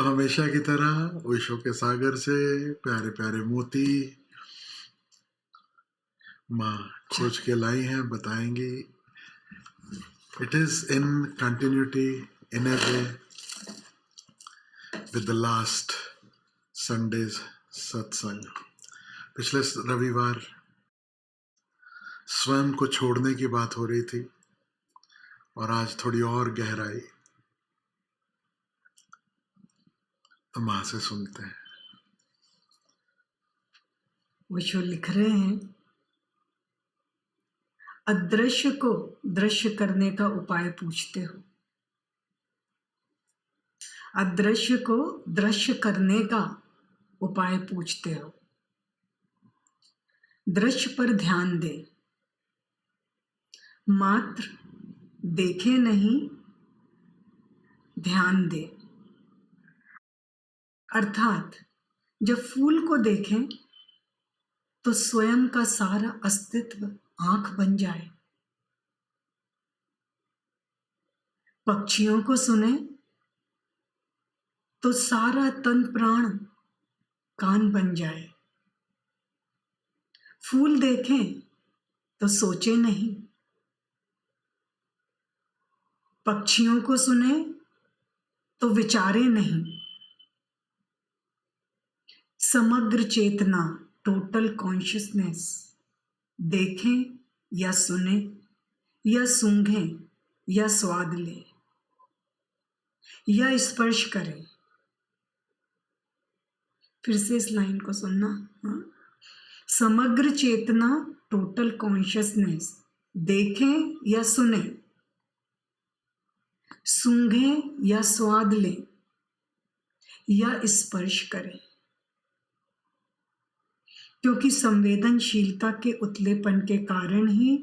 तो हमेशा की तरह ओशो के सागर से प्यारे प्यारे मोती माँ खोज के लाई हैं, बताएंगी। It is in continuity in A way with the last Sundays सत्संग। पिछले रविवार स्वयं को छोड़ने की बात हो रही थी और आज थोड़ी और गहराई तो माँ से सुनते हैं। ओशो लिख रहे हैं, अदृश्य को दृश्य करने का उपाय पूछते हो। अदृश्य को दृश्य करने का उपाय पूछते हो। दृश्य पर ध्यान दे, मात्र देखे नहीं, ध्यान दे। अर्थात जब फूल को देखें तो स्वयं का सारा अस्तित्व आंख बन जाए। पक्षियों को सुने तो सारा तन प्राण कान बन जाए। फूल देखें तो सोचे नहीं। पक्षियों को सुने तो विचारे नहीं। समग्र चेतना, टोटल कॉन्शियसनेस, देखें या सुने या सूंघें या स्वाद ले या स्पर्श करें। फिर से इस लाइन को सुनना। समग्र चेतना, टोटल कॉन्शियसनेस, देखें या सुने, सूंघें या स्वाद लें या स्पर्श करें। क्योंकि संवेदनशीलता के उतलेपन के कारण ही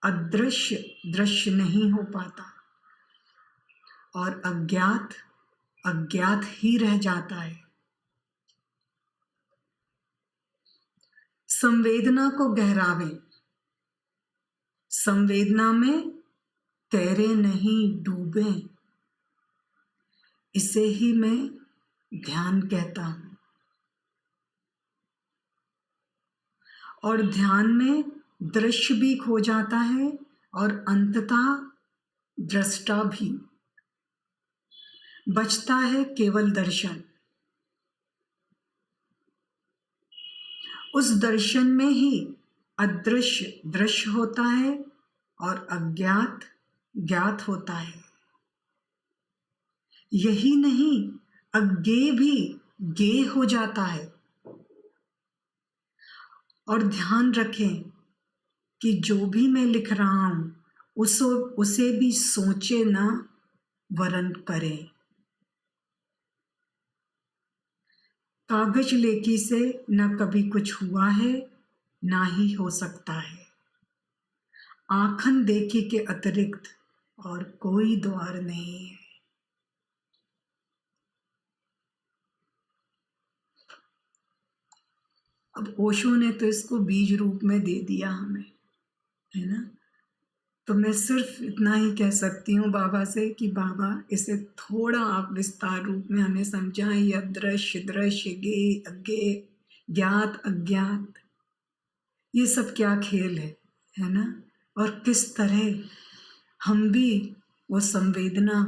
अदृश्य दृश्य नहीं हो पाता और अज्ञात अज्ञात ही रह जाता है। संवेदना को गहरावें, संवेदना में तैरे नहीं डूबें, इसे ही मैं ध्यान कहता हूं। और ध्यान में दृश्य भी खो जाता है और अंततः दृष्टा भी। बचता है केवल दर्शन। उस दर्शन में ही अदृश्य दृश्य होता है और अज्ञात ज्ञात होता है। यही नहीं, अज्ञेय भी ज्ञेय हो जाता है। और ध्यान रखें कि जो भी मैं लिख रहा हूं उसे भी सोचे ना, वरन करें। कागज लेखी से न कभी कुछ हुआ है, ना ही हो सकता है। आंखन देखी के अतिरिक्त और कोई द्वार नहीं है। अब ओशो ने तो इसको बीज रूप में दे दिया हमें, है ना। तो मैं सिर्फ इतना ही कह सकती हूँ बाबा से कि बाबा इसे थोड़ा आप विस्तार रूप में हमें समझाएं। यह दृश्य दृश्य, गे अज्ञेय, ज्ञात अज्ञात, ये सब क्या खेल है ना। और किस तरह हम भी वो संवेदना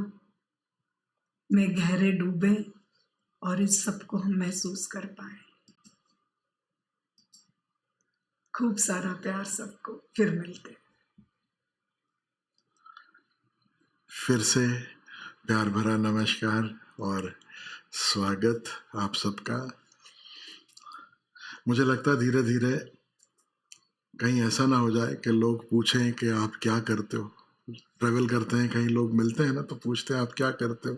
में गहरे डूबे और इस सब को हम महसूस कर पाए। खूब सारा प्यार सबको। फिर मिलते। फिर से प्यार भरा नमस्कार और स्वागत आप सबका। मुझे लगता है धीरे धीरे कहीं ऐसा ना हो जाए कि लोग पूछें कि आप क्या करते हो। ट्रैवल करते हैं, कहीं लोग मिलते हैं ना तो पूछते हैं आप क्या करते हो,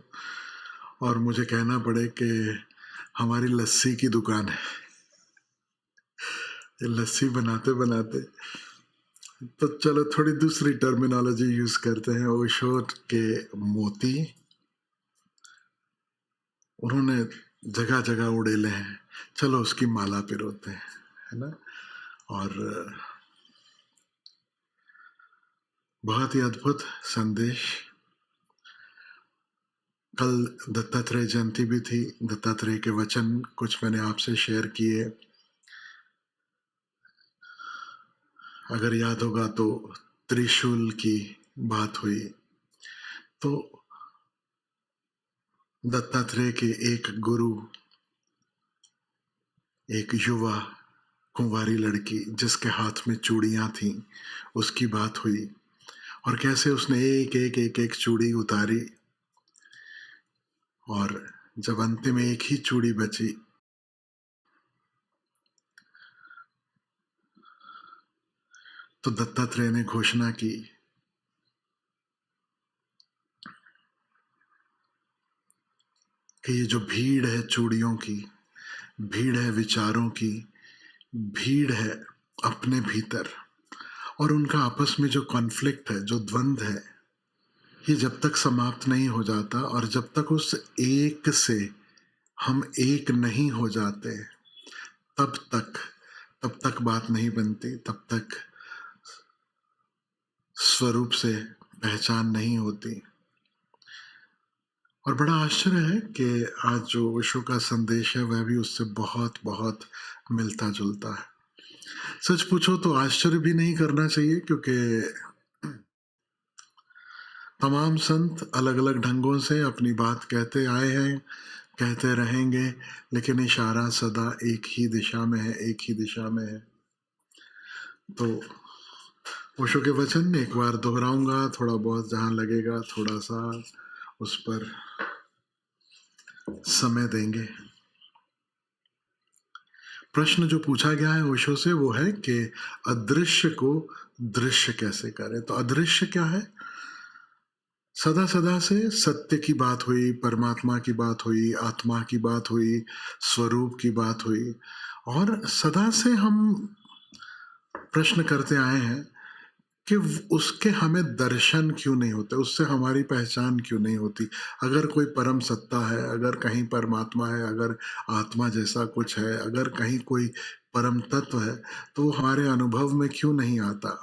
और मुझे कहना पड़े कि हमारी लस्सी की दुकान है। ये लस्सी बनाते बनाते तो चलो थोड़ी दूसरी टर्मिनोलॉजी यूज करते हैं। ओशो के मोती उन्होंने जगह जगह उड़ेले हैं, चलो उसकी माला पिरोते हैं, है ना। और बहुत ही अद्भुत संदेश। कल दत्तात्रेय जयंती भी थी। दत्तात्रेय के वचन कुछ मैंने आपसे शेयर किए। अगर याद होगा तो त्रिशूल की बात हुई। तो दत्तात्रेय के एक गुरु, एक युवा कुंवारी लड़की जिसके हाथ में चूड़ियां थीं, उसकी बात हुई और कैसे उसने एक एक एक एक चूड़ी उतारी और जब अंतिम एक ही चूड़ी बची तो दत्तात्रेय ने घोषणा की कि ये जो भीड़ है चूड़ियों की, भीड़ है विचारों की, भीड़ है अपने भीतर, और उनका आपस में जो कॉन्फ्लिक्ट है, जो द्वंद्व है, ये जब तक समाप्त नहीं हो जाता और जब तक उस एक से हम एक नहीं हो जाते, तब तक बात नहीं बनती, तब तक स्वरूप से पहचान नहीं होती। और बड़ा आश्चर्य है कि आज जो विश्व का संदेश है वह भी उससे बहुत बहुत मिलता जुलता है। सच पूछो तो आश्चर्य भी नहीं करना चाहिए, क्योंकि तमाम संत अलग अलग ढंगों से अपनी बात कहते आए हैं, कहते रहेंगे, लेकिन इशारा सदा एक ही दिशा में है, एक ही दिशा में है। तो ओशो के वचन एक बार दोहराऊंगा, थोड़ा बहुत जहां लगेगा थोड़ा सा उस पर समय देंगे। प्रश्न जो पूछा गया है ओशो से वो है कि अदृश्य को दृश्य कैसे करें। तो अदृश्य क्या है? सदा सदा से सत्य की बात हुई, परमात्मा की बात हुई, आत्मा की बात हुई, स्वरूप की बात हुई, और सदा से हम प्रश्न करते आए हैं कि उसके हमें दर्शन क्यों नहीं होते, उससे हमारी पहचान क्यों नहीं होती। अगर कोई परम सत्ता है, अगर कहीं परमात्मा है, अगर आत्मा जैसा कुछ है, अगर कहीं कोई परम तत्व है, तो वो हमारे अनुभव में क्यों नहीं आता।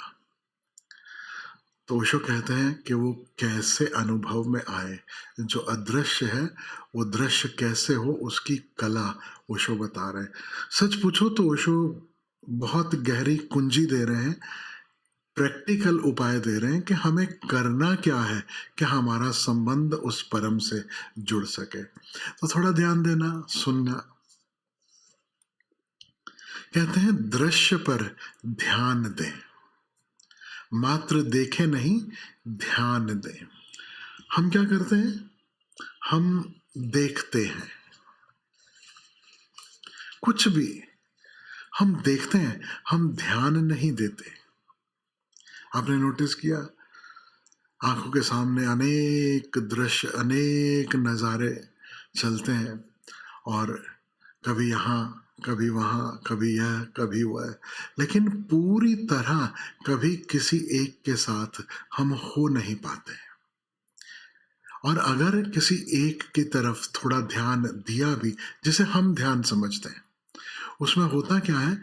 तो ओशो कहते हैं कि वो कैसे अनुभव में आए, जो अदृश्य है वो दृश्य कैसे हो, उसकी कला ओशो बता रहे हैं। सच पूछो तो ओशो बहुत गहरी कुंजी दे रहे हैं, प्रैक्टिकल उपाय दे रहे हैं कि हमें करना क्या है कि हमारा संबंध उस परम से जुड़ सके। तो थोड़ा ध्यान देना, सुनना। कहते हैं दृश्य पर ध्यान दें, मात्र देखे नहीं, ध्यान दें। हम क्या करते हैं? हम देखते हैं कुछ भी, हम देखते हैं, हम ध्यान नहीं देते। आपने नोटिस किया, आंखों के सामने अनेक दृश्य, अनेक नज़ारे चलते हैं, और कभी यहाँ, कभी वहाँ, कभी यह, कभी वह, लेकिन पूरी तरह कभी किसी एक के साथ हम हो नहीं पाते। और अगर किसी एक की तरफ थोड़ा ध्यान दिया भी, जिसे हम ध्यान समझते हैं, उसमें होता क्या है,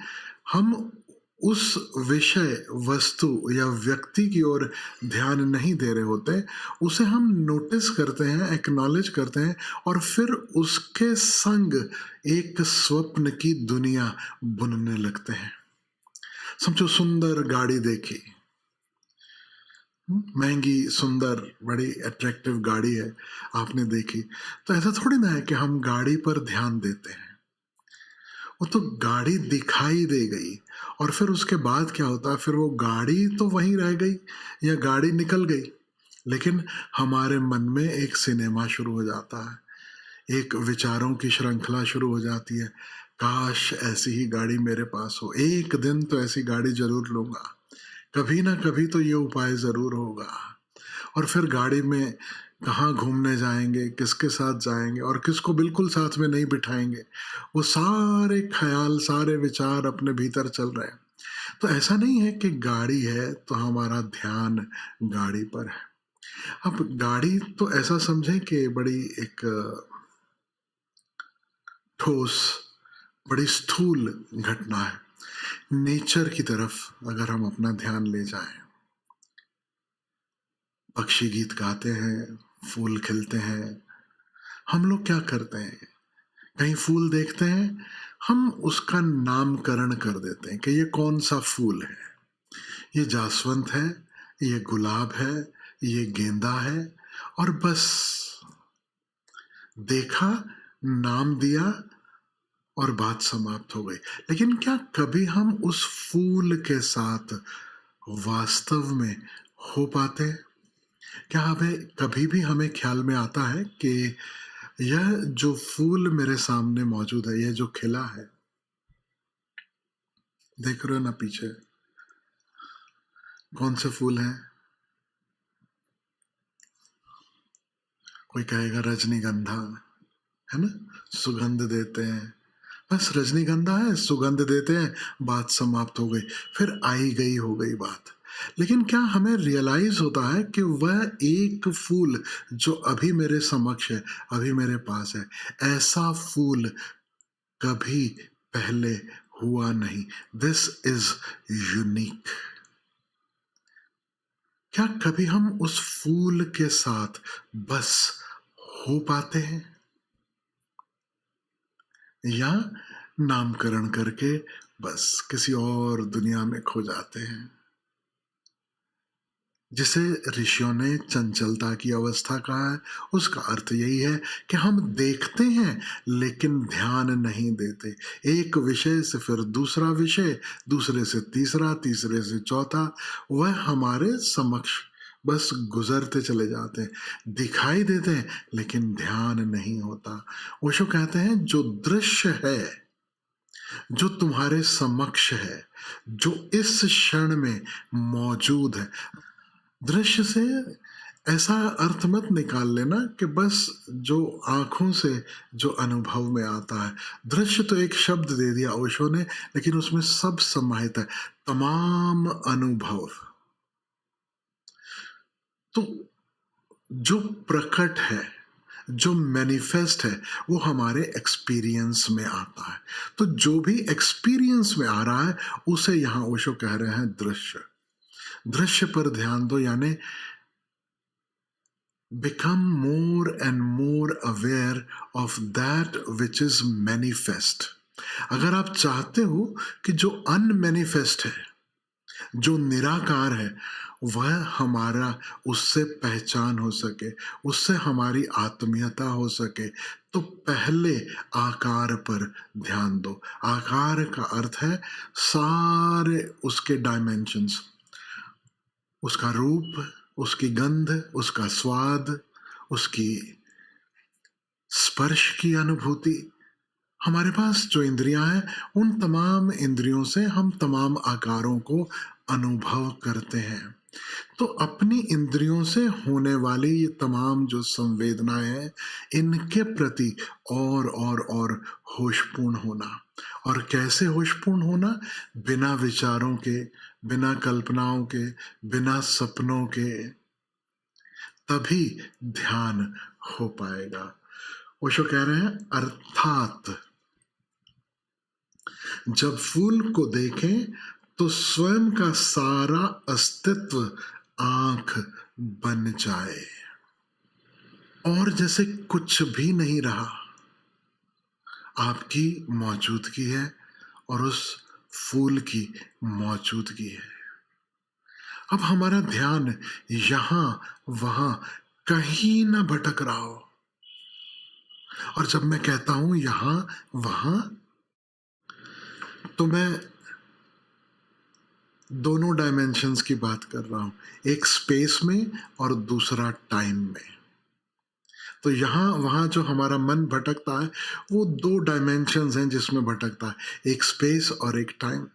हम उस विषय, वस्तु या व्यक्ति की ओर ध्यान नहीं दे रहे होते, उसे हम नोटिस करते हैं, एक्नॉलेज करते हैं, और फिर उसके संग एक स्वप्न की दुनिया बुनने लगते हैं। समझो सुंदर गाड़ी देखी, महंगी, सुंदर, बड़ी अट्रैक्टिव गाड़ी है, आपने देखी, तो ऐसा थोड़ी ना है कि हम गाड़ी पर ध्यान देते हैं। वो तो गाड़ी दिखाई दे गई, और फिर उसके बाद क्या होता है, फिर वो गाड़ी तो वहीं रह गई या गाड़ी निकल गई, लेकिन हमारे मन में एक सिनेमा शुरू हो जाता है, एक विचारों की श्रृंखला शुरू हो जाती है। काश ऐसी ही गाड़ी मेरे पास हो, एक दिन तो ऐसी गाड़ी जरूर लूंगा, कभी ना कभी तो ये उपाय जरूर होगा। और फिर गाड़ी में कहाँ घूमने जाएंगे, किसके साथ जाएंगे, और किसको बिल्कुल साथ में नहीं बिठाएंगे, वो सारे ख्याल, सारे विचार अपने भीतर चल रहे हैं। तो ऐसा नहीं है कि गाड़ी है तो हमारा ध्यान गाड़ी पर है। अब गाड़ी तो ऐसा समझें कि बड़ी एक ठोस, बड़ी स्थूल घटना है। नेचर की तरफ अगर हम अपना ध्यान ले जाएं, पक्षी गीत गाते हैं, फूल खिलते हैं, हम लोग क्या करते हैं, कहीं फूल देखते हैं, हम उसका नामकरण कर देते हैं कि ये कौन सा फूल है, ये जासवंत है, ये गुलाब है, ये गेंदा है, और बस देखा, नाम दिया और बात समाप्त हो गई। लेकिन क्या कभी हम उस फूल के साथ वास्तव में हो पाते हैं? क्या हमें कभी भी हमें ख्याल में आता है कि यह जो फूल मेरे सामने मौजूद है, यह जो खिला है, देख रहे हो ना पीछे कौन से फूल हैं? कोई कहेगा रजनीगंधा, है ना, सुगंध देते हैं। बस रजनीगंधा है, सुगंध देते हैं, बात समाप्त हो गई, फिर आई गई हो गई बात। लेकिन क्या हमें रियलाइज होता है कि वह एक फूल जो अभी मेरे समक्ष है, अभी मेरे पास है, ऐसा फूल कभी पहले हुआ नहीं। This is unique. क्या कभी हम उस फूल के साथ बस हो पाते हैं, या नामकरण करके बस किसी और दुनिया में खो जाते हैं? जिसे ऋषियों ने चंचलता की अवस्था कहा है, उसका अर्थ यही है कि हम देखते हैं लेकिन ध्यान नहीं देते। एक विषय से फिर दूसरा विषय, दूसरे से तीसरा, तीसरे से चौथा, वह हमारे समक्ष बस गुजरते चले जाते हैं, दिखाई देते हैं लेकिन ध्यान नहीं होता। ओशो कहते हैं जो दृश्य है, जो तुम्हारे समक्ष है, जो इस क्षण में मौजूद है, दृश्य से ऐसा अर्थ मत निकाल लेना कि बस जो आंखों से जो अनुभव में आता है। दृश्य तो एक शब्द दे दिया ओशो ने, लेकिन उसमें सब समाहित है, तमाम अनुभव। तो जो प्रकट है, जो मैनिफेस्ट है, वो हमारे एक्सपीरियंस में आता है। तो जो भी एक्सपीरियंस में आ रहा है उसे यहां ओशो कह रहे हैं दृश्य। दृश्य पर ध्यान दो, यानी become more and more aware of that which is manifest। अगर आप चाहते हो कि जो अनमैनिफेस्ट है, जो निराकार है, वह हमारा उससे पहचान हो सके, उससे हमारी आत्मीयता हो सके, तो पहले आकार पर ध्यान दो। आकार का अर्थ है सारे उसके डायमेंशंस, उसका रूप, उसकी गंध, उसका स्वाद, उसकी स्पर्श की अनुभूति। हमारे पास जो इंद्रियां हैं, उन तमाम इंद्रियों से हम तमाम आकारों को अनुभव करते हैं। तो अपनी इंद्रियों से होने वाली ये तमाम जो संवेदनाएं हैं, इनके प्रति और होशपूर्ण होना। और कैसे होशपूर्ण होना? बिना विचारों के, बिना कल्पनाओं के, बिना सपनों के, तभी ध्यान हो पाएगा। ओशो कह रहे हैं अर्थात जब फूल को देखें तो स्वयं का सारा अस्तित्व आंख बन जाए, और जैसे कुछ भी नहीं रहा, आपकी मौजूदगी है और उस फूल की मौजूदगी है। अब हमारा ध्यान यहां वहां कहीं ना भटक रहा हो। और जब मैं कहता हूं यहां वहां, तो मैं दोनों डायमेंशंस की बात कर रहा हूं, एक स्पेस में और दूसरा टाइम में। तो यहां वहां जो हमारा मन भटकता है, वो दो डायमेंशंस हैं जिसमें भटकता है, एक स्पेस और एक टाइम।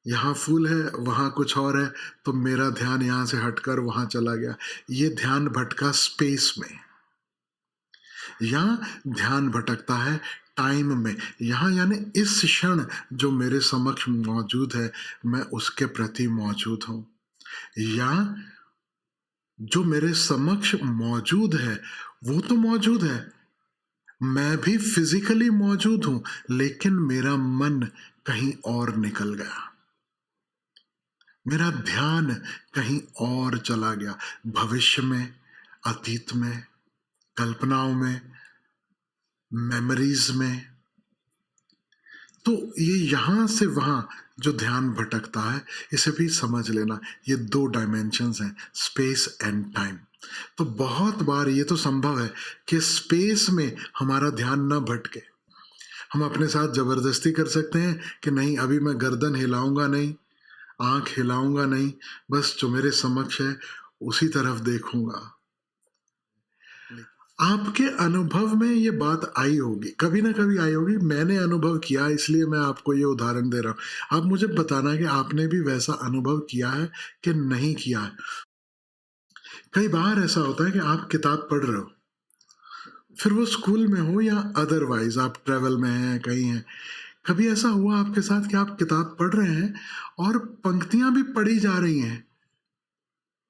यहाँ फूल है, वहाँ कुछ और है, तो मेरा ध्यान यहाँ से हटकर वहाँ चला गया, ये ध्यान भटका स्पेस में। यहाँ ध्यान भटकता है टाइम में। यहाँ यानी इस क्षण जो मेरे समक्ष मौजूद है, मैं उसके प्रति मौजूद हूँ। या जो मेरे समक्ष मौजूद है वो तो मौजूद है, मैं भी फिजिकली मौजूद हूँ, लेकिन मेरा मन कहीं और निकल गया, मेरा ध्यान कहीं और चला गया, भविष्य में, अतीत में, कल्पनाओं में, मेमोरीज में। तो ये यहाँ से वहाँ जो ध्यान भटकता है, इसे भी समझ लेना। ये 2 डायमेंशंस हैं, स्पेस एंड टाइम। तो बहुत बार ये तो संभव है कि स्पेस में हमारा ध्यान ना भटके। हम अपने साथ ज़बरदस्ती कर सकते हैं कि नहीं, अभी मैं गर्दन हिलाऊँगा नहीं, आँख हिलाऊँगा नहीं, बस जो मेरे समक्ष है उसी तरफ देखूँगा। आपके अनुभव में ये बात आई होगी, कभी ना कभी आई होगी। मैंने अनुभव किया, इसलिए मैं आपको ये उदाहरण दे रहा हूँ। आप मुझे बताना कि आपने भी वैसा अनुभव किया है कि नहीं किया है। कई बार ऐसा होता है कि आप किताब पढ़ रहे हो, फिर वो स्कूल में हो या अदरवाइज आप ट्रैवल में हैं, कहीं हैं। कभी ऐसा हुआ आपके साथ कि आप किताब पढ़ रहे हैं और पंक्तियां भी पढ़ी जा रही हैं,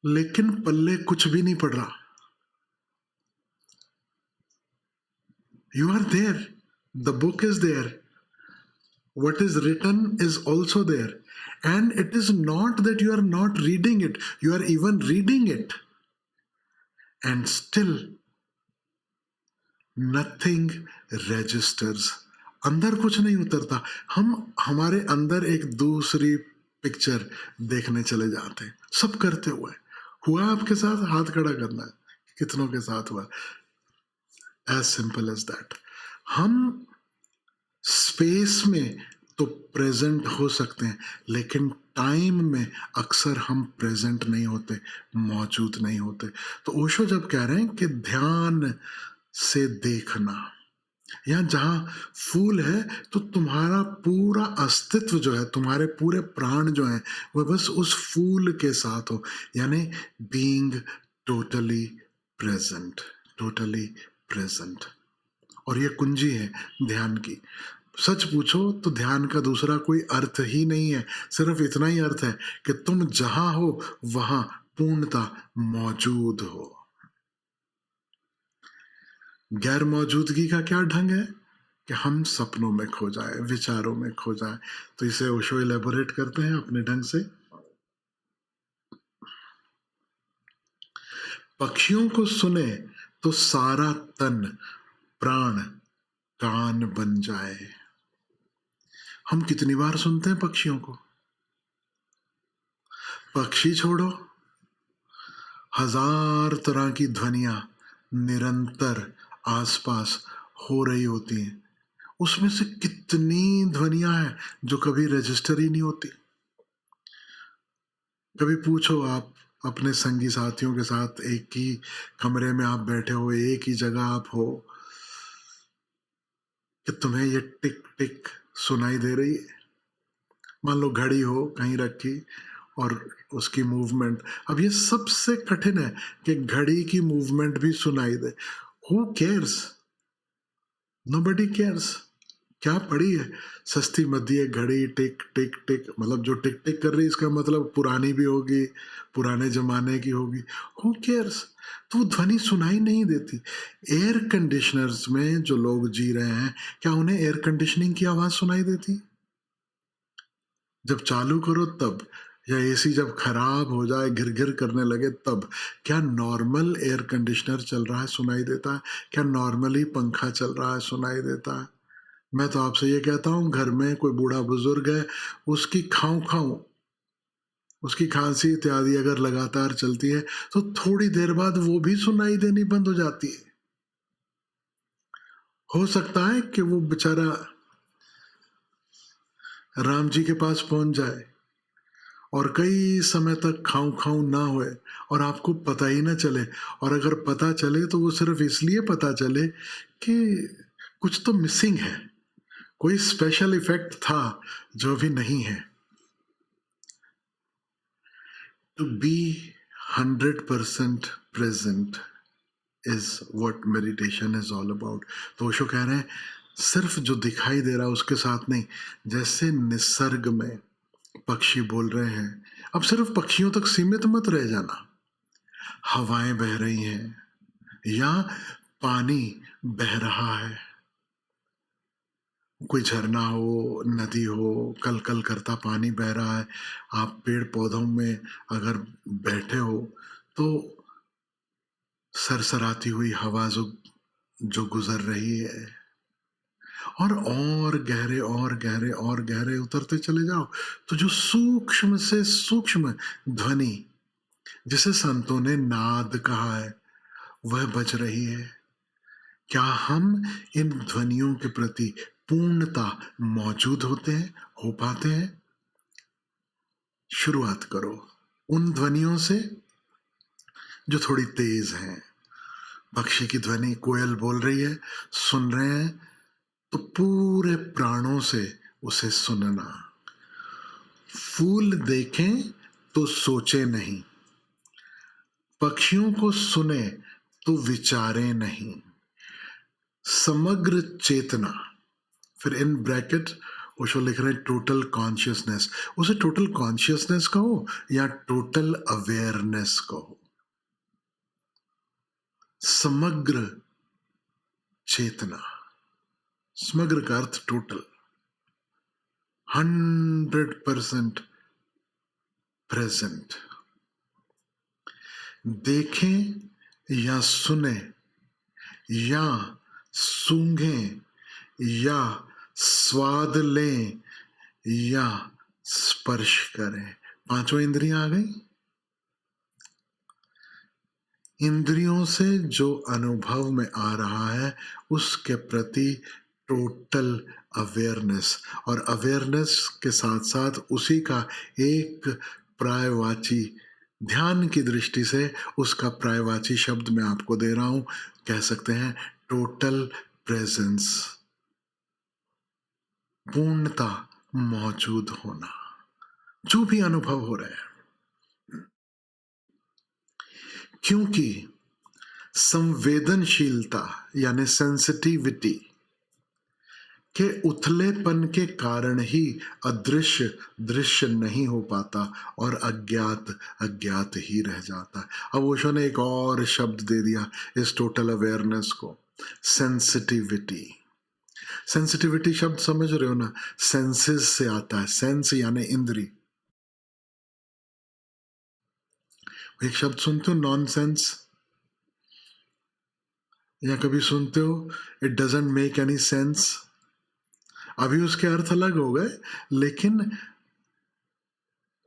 लेकिन पल्ले कुछ भी नहीं पढ़ रहा। You are there. The book is there. What is written is also there. And it is not that you are not reading it, you are even reading it. And still, nothing registers. अंदर कुछ नहीं उतरता। हम हमारे अंदर एक दूसरी picture देखने चले जाते हैं, सब करते हुए। हुआ आपके साथ? हाथ खड़ा करना है, कितनों के साथ हुआ? As simple as that. हम स्पेस में तो प्रेजेंट हो सकते हैं, लेकिन टाइम में अक्सर हम प्रेजेंट नहीं होते, मौजूद नहीं होते। तो ओशो जब कह रहे हैं कि ध्यान से देखना, या जहां फूल है तो तुम्हारा पूरा अस्तित्व जो है, तुम्हारे पूरे प्राण जो है, वह बस उस फूल के साथ हो, यानी being totally present, totally present. और ये कुंजी है ध्यान की। सच पूछो तो ध्यान का दूसरा कोई अर्थ ही नहीं है, सिर्फ इतना ही अर्थ है कि तुम जहां हो वहां पूर्णता मौजूद हो। गैर मौजूदगी का क्या ढंग है कि हम सपनों में खो जाए, विचारों में खो जाए। तो इसे ओशो इलेबोरेट करते हैं अपने ढंग से। पक्षियों को सुने तो सारा तन प्राण कान बन जाए। हम कितनी बार सुनते हैं पक्षियों को? पक्षी छोड़ो, हजार तरह की ध्वनियां निरंतर आसपास हो रही होती हैं। उसमें से कितनी ध्वनियां हैं जो कभी रजिस्टर ही नहीं होती। कभी पूछो आप अपने संगी साथियों के साथ, एक ही कमरे में आप बैठे हो, एक ही जगह आप हो, कि तुम्हें ये टिक टिक सुनाई दे रही है? मान लो घड़ी हो कहीं रखी और उसकी मूवमेंट। अब ये सबसे कठिन है कि घड़ी की मूवमेंट भी सुनाई दे। Who cares? Nobody cares. क्या पड़ी है? सस्ती मध्य घड़ी, टिक टिक टिक, मतलब जो टिक टिक कर रही है इसका मतलब पुरानी भी होगी, पुराने जमाने की होगी। Who cares? तो वो ध्वनि सुनाई नहीं देती। एयर कंडीशनर्स में जो लोग जी रहे हैं, क्या उन्हें एयर कंडीशनिंग की आवाज सुनाई देती? जब चालू करो तब, या एसी जब खराब हो जाए, घिर घिर करने लगे तब। क्या नॉर्मल एयर कंडीशनर चल रहा है सुनाई देता है? क्या नॉर्मली पंखा चल रहा है सुनाई देता है? मैं तो आपसे ये कहता हूँ, घर में कोई बूढ़ा बुजुर्ग है, उसकी खाऊं खाऊं, उसकी खांसी इत्यादि अगर लगातार चलती है तो थोड़ी देर बाद वो भी सुनाई देनी बंद हो जाती है। हो सकता है कि वो बेचारा राम जी के पास पहुंच जाए और कई समय तक खाऊं खाऊं ना होए और आपको पता ही ना चले। और अगर पता चले तो वो सिर्फ इसलिए पता चले कि कुछ तो मिसिंग है, कोई स्पेशल इफेक्ट था जो भी नहीं है। To be 100% present is what meditation is all about. तो ओशो कह रहे हैं, सिर्फ जो दिखाई दे रहा है उसके साथ नहीं। जैसे निसर्ग में पक्षी बोल रहे हैं, अब सिर्फ पक्षियों तक सीमित मत रह जाना। हवाएं बह रही हैं या पानी बह रहा है, कोई झरना हो, नदी हो, कल कल करता पानी बह रहा है। आप पेड़ पौधों में अगर बैठे हो तो सरसराती हुई हवा जो जो गुजर रही है, और गहरे और गहरे और गहरे उतरते चले जाओ, तो जो सूक्ष्म से सूक्ष्म ध्वनि जिसे संतों ने नाद कहा है वह बज रही है। क्या हम इन ध्वनियों के प्रति पूर्णता मौजूद होते हैं, हो पाते हैं? शुरुआत करो उन ध्वनियों से जो थोड़ी तेज हैं। पक्षी की ध्वनि, कोयल बोल रही है, सुन रहे हैं तो पूरे प्राणों से उसे सुनना। फूल देखें तो सोचे नहीं, पक्षियों को सुने तो विचारे नहीं। समग्र चेतना, फिर इन ब्रैकेट ओशो लिख रहे हैं टोटल कॉन्शियसनेस। उसे टोटल कॉन्शियसनेस कहो या टोटल अवेयरनेस कहो। समग्र चेतना, समग्र का अर्थ टोटल, 100% प्रेजेंट। देखें या सुने या सूंघें या स्वाद लें या स्पर्श करें, पांचों इंद्रियां आ गई। इंद्रियों से जो अनुभव में आ रहा है उसके प्रति टोटल अवेयरनेस, और अवेयरनेस के साथ साथ उसी का एक पर्यायवाची, ध्यान की दृष्टि से उसका पर्यायवाची शब्द मैं आपको दे रहा हूं, कह सकते हैं टोटल प्रेजेंस, पूर्णता मौजूद होना, जो भी अनुभव हो रहा है। क्योंकि संवेदनशीलता यानी सेंसिटिविटी के उथलेपन के कारण ही अदृश्य दृश्य नहीं हो पाता और अज्ञात अज्ञात ही रह जाता है। अब ओशो ने एक और शब्द दे दिया इस टोटल अवेयरनेस को, सेंसिटिविटी। सेंसिटिविटी शब्द समझ रहे हो ना, सेंसेस से आता है, सेंस यानी इंद्री। एक शब्द सुनते हो नॉनसेंस, या कभी सुनते हो it doesn't make any sense. अभी उसके अर्थ अलग हो गए, लेकिन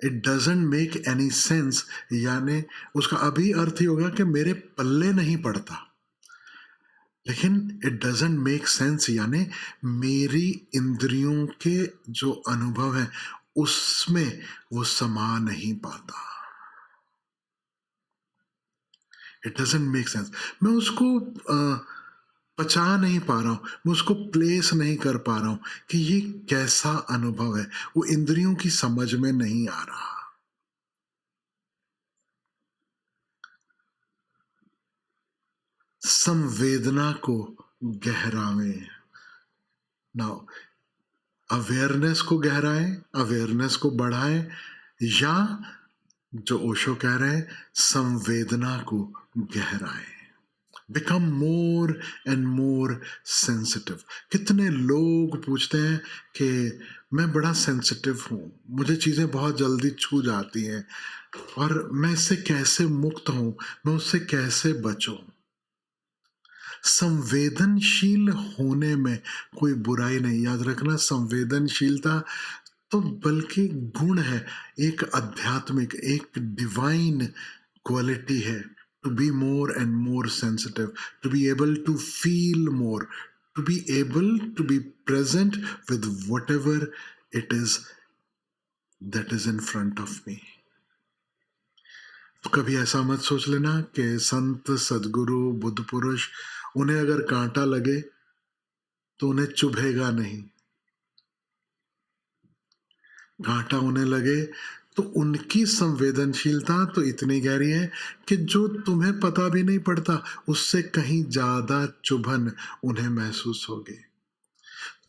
it doesn't make any sense यानी उसका अभी अर्थ ही होगा कि मेरे पल्ले नहीं पड़ता, लेकिन इट डजंट मेक सेंस यानी मेरी इंद्रियों के जो अनुभव है उसमें वो समा नहीं पाता। इट डजंट मेक सेंस, मैं उसको पचा नहीं पा रहा हूं, मैं उसको प्लेस नहीं कर पा रहा हूं कि ये कैसा अनुभव है, वो इंद्रियों की समझ में नहीं आ रहा। संवेदना को गहरावें। नाउ अवेयरनेस को गहराएं, अवेयरनेस को बढ़ाएं, या जो ओशो कह रहे हैं संवेदना को गहराएं। Become more and more sensitive. कितने लोग पूछते हैं कि मैं बड़ा सेंसिटिव हूं, मुझे चीजें बहुत जल्दी छू जाती हैं, और मैं इससे कैसे मुक्त हूं, मैं उससे कैसे बचूं। संवेदनशील होने में कोई बुराई नहीं, याद रखना संवेदनशीलता तो बल्कि गुण है, एक आध्यात्मिक, एक डिवाइन क्वालिटी है। To be more and more sensitive, to be able to feel more, to be able to be present with whatever it is that is in front of me. तो कभी ऐसा मत सोच लेना कि संत, सदगुरु, बुद्ध पुरुष, उन्हें अगर कांटा लगे तो उन्हें चुभेगा नहीं। कांटा उन्हें लगे तो उनकी संवेदनशीलता तो इतनी गहरी है कि जो तुम्हें पता भी नहीं पड़ता उससे कहीं ज्यादा चुभन उन्हें महसूस होगी।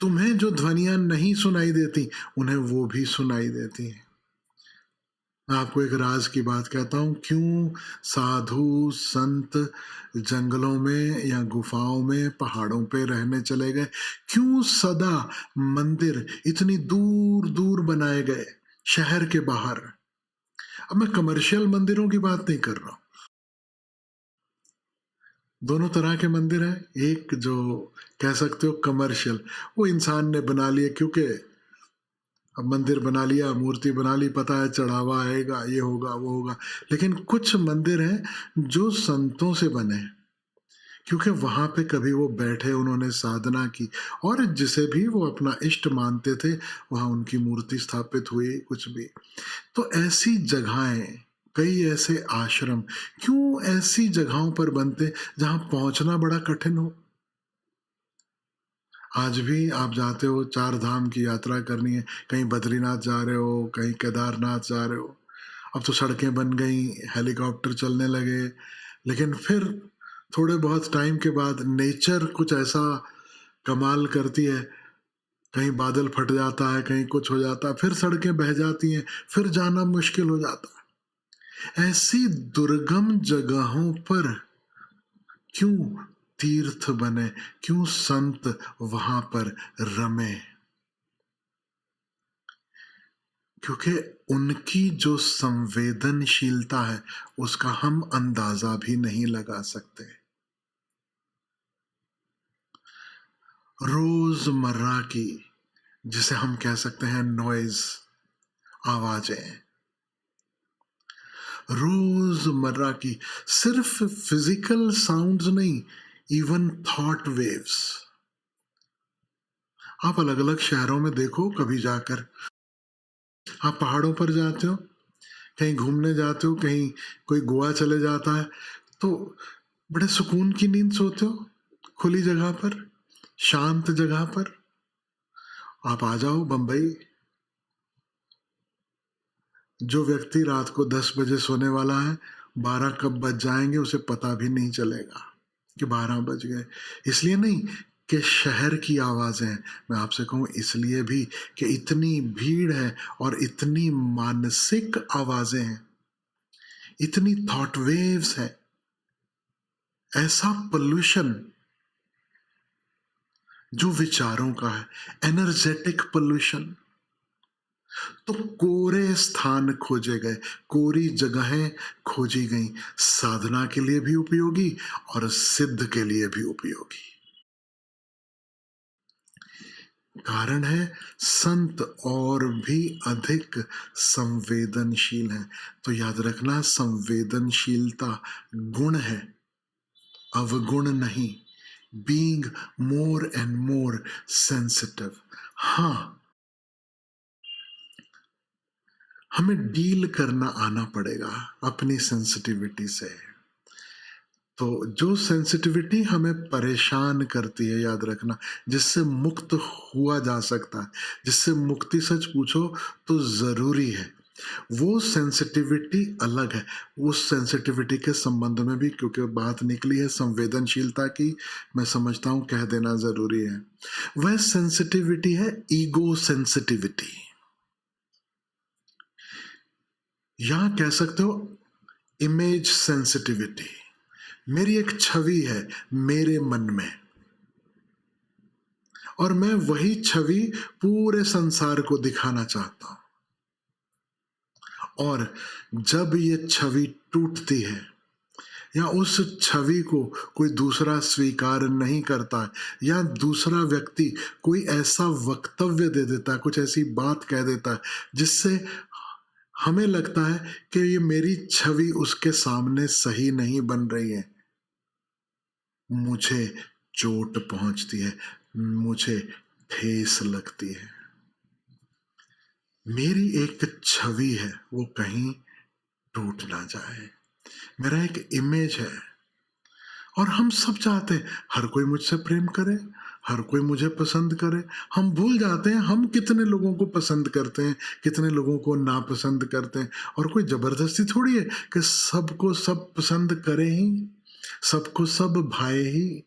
तुम्हें जो ध्वनियां नहीं सुनाई देती उन्हें वो भी सुनाई देती हैं। मैं आपको एक राज की बात कहता हूं, क्यों साधु संत जंगलों में या गुफाओं में, पहाड़ों पे रहने चले गए, क्यों सदा मंदिर इतनी दूर दूर बनाए गए शहर के बाहर। अब मैं कमर्शियल मंदिरों की बात नहीं कर रहा हूं, दोनों तरह के मंदिर हैं। एक जो कह सकते हो कमर्शियल, वो इंसान ने बना लिए, क्योंकि अब मंदिर बना लिया, मूर्ति बना ली, पता है चढ़ावा आएगा, ये होगा वो होगा। लेकिन कुछ मंदिर हैं जो संतों से बने हैं, क्योंकि वहां पे कभी वो बैठे, उन्होंने साधना की, और जिसे भी वो अपना इष्ट मानते थे वहां उनकी मूर्ति स्थापित हुई, कुछ भी। तो ऐसी जगहें, कई ऐसे आश्रम क्यों ऐसी जगहों पर बनते जहां पहुंचना बड़ा कठिन हो। आज भी आप जाते हो, चार धाम की यात्रा करनी है, कहीं बद्रीनाथ जा रहे हो, कहीं केदारनाथ जा रहे हो, अब तो सड़कें बन गई, हेलीकॉप्टर चलने लगे, लेकिन फिर थोड़े बहुत टाइम के बाद नेचर कुछ ऐसा कमाल करती है, कहीं बादल फट जाता है, कहीं कुछ हो जाता है, फिर सड़कें बह जाती हैं, फिर जाना मुश्किल हो जाता है। ऐसी दुर्गम जगहों पर क्यों तीर्थ बने, क्यों संत वहां पर रमे? क्योंकि उनकी जो संवेदनशीलता है उसका हम अंदाजा भी नहीं लगा सकते। रोजमर्रा की, जिसे हम कह सकते हैं नॉइज, आवाजें, रोजमर्रा की, सिर्फ फिजिकल साउंड्स नहीं, इवन थॉट वेव्स। आप अलग अलग शहरों में देखो कभी जाकर, आप पहाड़ों पर जाते हो, कहीं घूमने जाते हो, कहीं कोई गोवा चले जाता है, तो बड़े सुकून की नींद सोते हो, खुली जगह पर, शांत जगह पर। आप आ जाओ बंबई, जो व्यक्ति रात को 10 बजे सोने वाला है, 12 कब बज जाएंगे उसे पता भी नहीं चलेगा कि 12 बज गए। इसलिए नहीं कि शहर की आवाजें हैं, मैं आपसे कहूं इसलिए भी कि इतनी भीड़ है और इतनी मानसिक आवाजें हैं, इतनी थॉट वेव्स है, ऐसा पोल्यूशन जो विचारों का है, एनर्जेटिक पोल्यूशन। तो कोरे स्थान खोजे गए, कोरी जगहें खोजी गई, साधना के लिए भी उपयोगी और सिद्ध के लिए भी उपयोगी। कारण है संत और भी अधिक संवेदनशील हैं। तो याद रखना, संवेदनशीलता गुण है, अवगुण नहीं। Being more and more sensitive. हाँ, हमें डील करना आना पड़ेगा अपनी सेंसिटिविटी से। तो जो सेंसिटिविटी हमें परेशान करती है, याद रखना, जिससे मुक्त हुआ जा सकता है, जिससे मुक्ति सच पूछो तो जरूरी है, वो सेंसिटिविटी अलग है। उस सेंसिटिविटी के संबंध में भी क्योंकि बात निकली है संवेदनशीलता की, मैं समझता हूं कह देना जरूरी है। वह सेंसिटिविटी है ईगो सेंसिटिविटी, या कह सकते हो इमेज सेंसिटिविटी। मेरी एक छवि है मेरे मन में, और मैं वही छवि पूरे संसार को दिखाना चाहता हूं। और जब ये छवि टूटती है या उस छवि को कोई दूसरा स्वीकार नहीं करता है, या दूसरा व्यक्ति कोई ऐसा वक्तव्य दे देता है, कुछ ऐसी बात कह देता है जिससे हमें लगता है कि ये मेरी छवि उसके सामने सही नहीं बन रही है, मुझे चोट पहुंचती है, मुझे ठेस लगती है। मेरी एक छवि है, वो कहीं टूट ना जाए। मेरा एक इमेज है, और हम सब चाहते हैं हर कोई मुझसे प्रेम करे, हर कोई मुझे पसंद करे। हम भूल जाते हैं हम कितने लोगों को पसंद करते हैं, कितने लोगों को नापसंद करते हैं। और कोई जबरदस्ती थोड़ी है कि सबको सब पसंद करे ही, सबको सब भाए ही।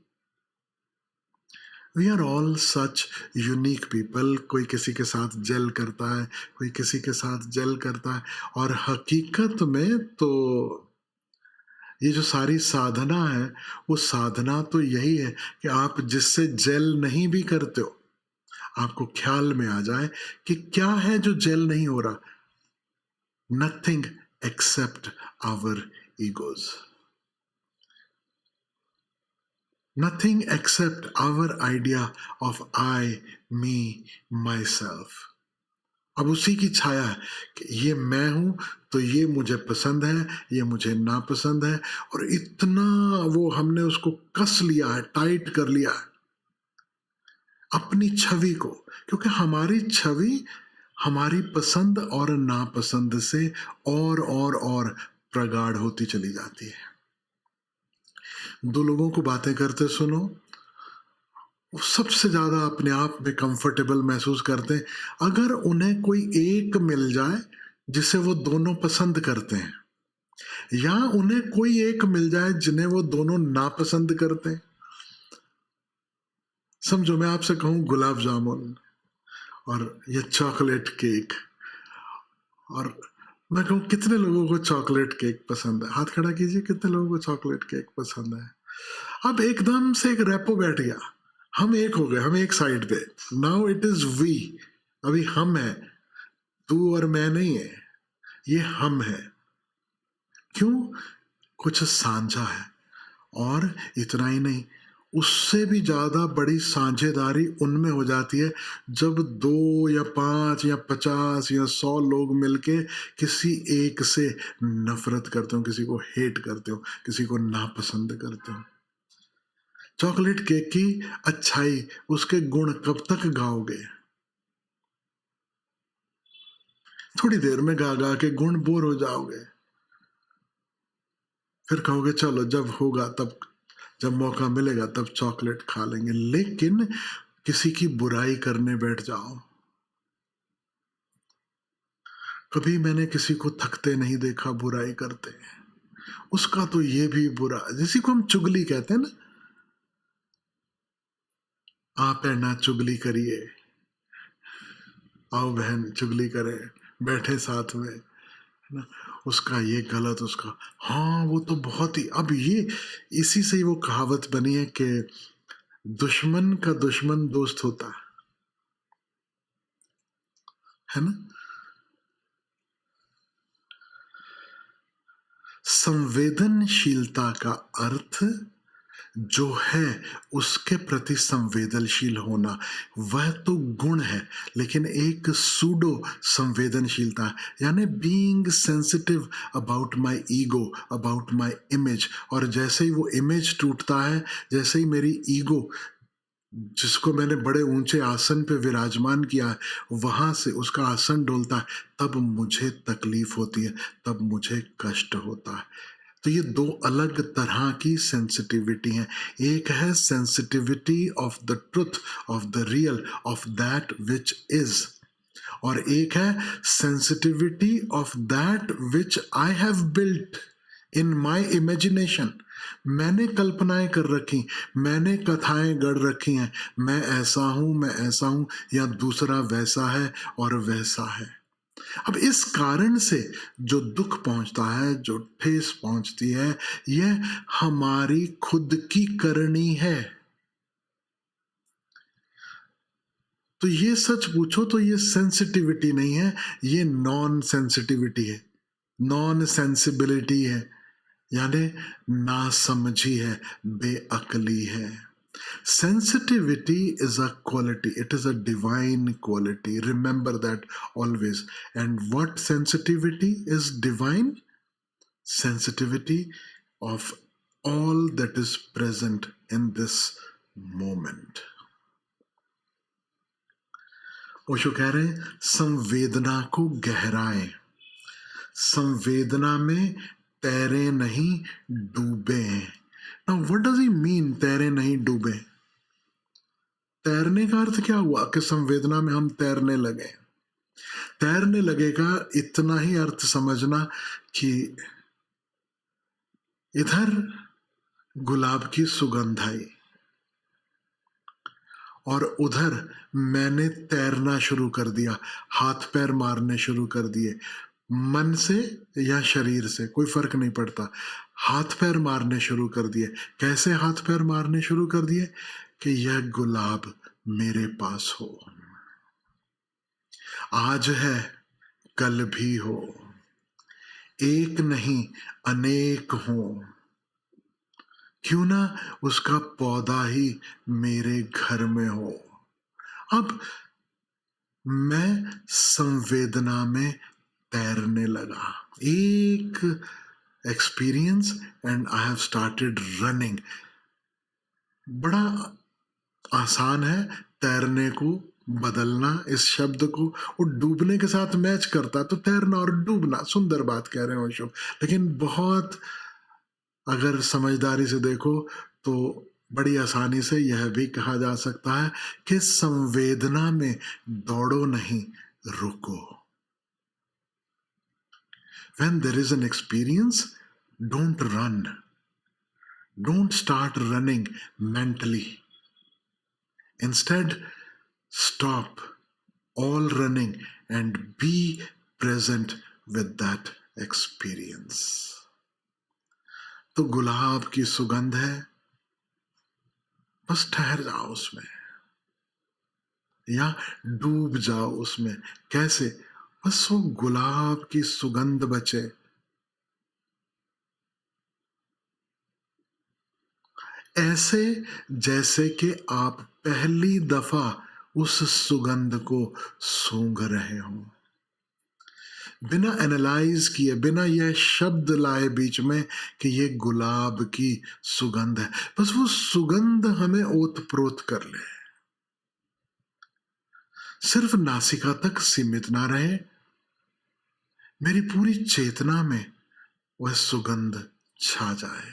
We are all such unique people. कोई किसी के साथ जेल करता है, कोई किसी के साथ जेल करता है। और हकीकत में तो ये जो सारी साधना है, वो साधना तो यही है कि आप जिससे जेल नहीं भी करते हो, आपको ख्याल में आ जाए कि क्या है जो जेल नहीं हो रहा। Nothing except our egos. Nothing except our idea of I, me, myself. अब उसी की छाया है कि ये मैं हूं, तो ये मुझे पसंद है, ये मुझे नापसंद है, और इतना वो हमने उसको कस लिया है, टाइट कर लिया है अपनी छवि को, क्योंकि हमारी छवि हमारी पसंद और नापसंद से और प्रगाढ़ होती चली जाती है। दो लोगों को बातें करते सुनो, वो सबसे ज्यादा अपने आप में कंफर्टेबल महसूस करते हैं अगर उन्हें कोई एक मिल जाए जिसे वो दोनों पसंद करते हैं, या उन्हें कोई एक मिल जाए जिन्हें वो दोनों नापसंद करते हैं। समझो मैं आपसे कहूं गुलाब जामुन और ये चॉकलेट केक, और मैं कहूं कितने लोगों को चॉकलेट केक पसंद है, हाथ खड़ा कीजिए, कितने लोगों को चॉकलेट केक पसंद है। अब एकदम से एक रेपो बैठ गया, हम एक हो गए, हम एक साइड पे, नाउ इट इज वी, अभी हम है, तू और मैं नहीं है, ये हम है। क्यों? कुछ साझा है। और इतना ही नहीं, उससे भी ज्यादा बड़ी साझेदारी उनमें हो जाती है जब 2 या 5 या 50 या 100 लोग मिलके किसी एक से नफरत करते हो, किसी को हेट करते हो, किसी को नापसंद करते हो। चॉकलेट केक की अच्छाई, उसके गुण कब तक गाओगे? थोड़ी देर में गा गा के गुण बोर हो जाओगे, फिर कहोगे चलो जब होगा तब, जब मौका मिलेगा तब चॉकलेट खा लेंगे। लेकिन किसी की बुराई करने बैठ जाओ, कभी मैंने किसी को थकते नहीं देखा बुराई करते, उसका तो ये भी बुरा, जिसी को हम चुगली कहते हैं ना, आप है ना चुगली करिए, आओ बहन चुगली करें, बैठे साथ में, है ना, उसका ये गलत, उसका हाँ वो तो बहुत ही, अब ये इसी से ही वो कहावत बनी है कि दुश्मन का दुश्मन दोस्त होता है ना। संवेदनशीलता का अर्थ जो है उसके प्रति संवेदनशील होना, वह तो गुण है, लेकिन एक सूडो संवेदनशीलता है, यानी being sensitive about my ego, about my image. और जैसे ही वो इमेज टूटता है, जैसे ही मेरी ईगो, जिसको मैंने बड़े ऊंचे आसन पे विराजमान किया है, वहां से उसका आसन डोलता है, तब मुझे तकलीफ होती है, तब मुझे कष्ट होता है। तो ये दो अलग तरह की सेंसिटिविटी हैं। एक है sensitivity of the truth, of the real, of that which is, और एक है sensitivity of that which I have built in my imagination. मैंने कल्पनाएं कर रखी, मैंने कथाएं गढ़ रखी हैं, मैं ऐसा हूं, मैं ऐसा हूं, या दूसरा वैसा है और वैसा है। अब इस कारण से जो दुख पहुंचता है, जो ठेस पहुंचती है, यह हमारी खुद की करनी है। तो ये सच पूछो तो ये सेंसिटिविटी नहीं है, ये नॉन सेंसिटिविटी है, नॉन सेंसिबिलिटी है, यानी नासमझी है, बेअकली है। Sensitivity is a quality, it is a divine quality. Remember that always. And what sensitivity is divine? Sensitivity of all that is present in this moment. Osho कह रहे हैं संवेदना को गहराएं, संवेदना में तैरे नहीं डूबे। Now what does he mean तैरे नहीं डूबे? तैरने का अर्थ क्या हुआ कि संवेदना में हम तैरने लगे? तैरने लगेगा इतना ही अर्थ समझना कि इधर गुलाब की सुगंध आई और उधर मैंने तैरना शुरू कर दिया, हाथ पैर मारने शुरू कर दिए, मन से या शरीर से कोई फर्क नहीं पड़ता, हाथ पैर मारने शुरू कर दिए। कैसे हाथ पैर मारने शुरू कर दिए? कि यह गुलाब मेरे पास हो, आज है कल भी हो, एक नहीं अनेक हो। क्यों ना उसका पौधा ही मेरे घर में हो। अब मैं संवेदना में तैरने लगा। एक experience and I have started running. बड़ा आसान है तैरने को बदलना, इस शब्द को वो डूबने के साथ मैच करता, तो तैरना और डूबना सुंदर बात कह रहे हो शुभ, लेकिन बहुत अगर समझदारी से देखो तो बड़ी आसानी से यह भी कहा जा सकता है कि संवेदना में दौड़ो नहीं, रुको। When there is an experience, don't run. Don't start running mentally. Instead, stop all running and be present with that experience. तो गुलाब की सुगंध है, बस ठहर जाओ उसमें या डूब जाओ उसमें। कैसे? बस वो गुलाब की सुगंध बचे। ऐसे जैसे कि आप पहली दफा उस सुगंध को सूंघ रहे हो, बिना एनालाइज किए, बिना यह शब्द लाए बीच में कि ये गुलाब की सुगंध है, बस वो सुगंध हमें ओत-प्रोत कर ले। सिर्फ नासिका तक सीमित ना रहे, मेरी पूरी चेतना में वह सुगंध छा जाए।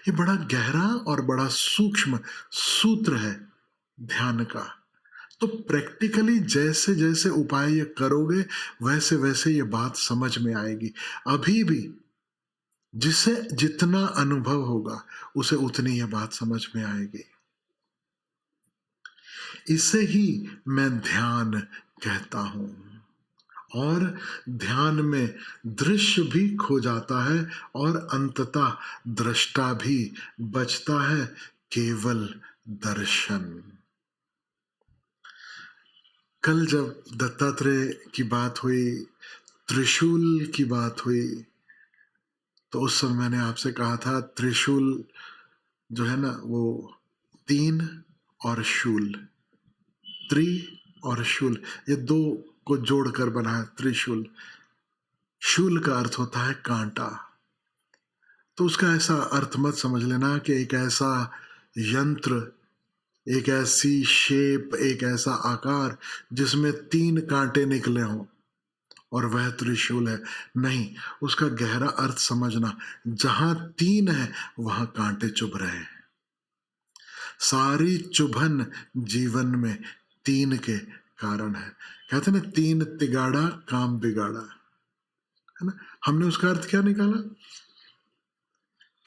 ये बड़ा गहरा और बड़ा सूक्ष्म सूत्र है ध्यान का। तो प्रैक्टिकली जैसे जैसे उपाय ये करोगे वैसे वैसे ये बात समझ में आएगी। अभी भी जिसे जितना अनुभव होगा उसे उतनी ये बात समझ में आएगी। इसे ही मैं ध्यान कहता हूं। और ध्यान में दृश्य भी खो जाता है और अंततः दृष्टा भी बचता है, केवल दर्शन। कल जब दत्तात्रेय की बात हुई, त्रिशूल की बात हुई, तो उस समय मैंने आपसे कहा था त्रिशूल जो है ना वो 3 और शूल, त्रि और शूल, ये 2 को जोड़कर बना है त्रिशूल। शूल का अर्थ होता है कांटा। तो उसका ऐसा अर्थ मत समझ लेना कि एक ऐसा यंत्र, एक ऐसी शेप, एक ऐसा आकार जिसमें 3 कांटे निकले हों और वह त्रिशूल है। नहीं, उसका गहरा अर्थ समझना, जहां 3 है वहां कांटे चुभ रहे हैं। सारी चुभन जीवन में 3 के कारण है। कहते ना 3 तिगाड़ा काम बिगाड़ा, है ना। हमने उसका अर्थ क्या निकाला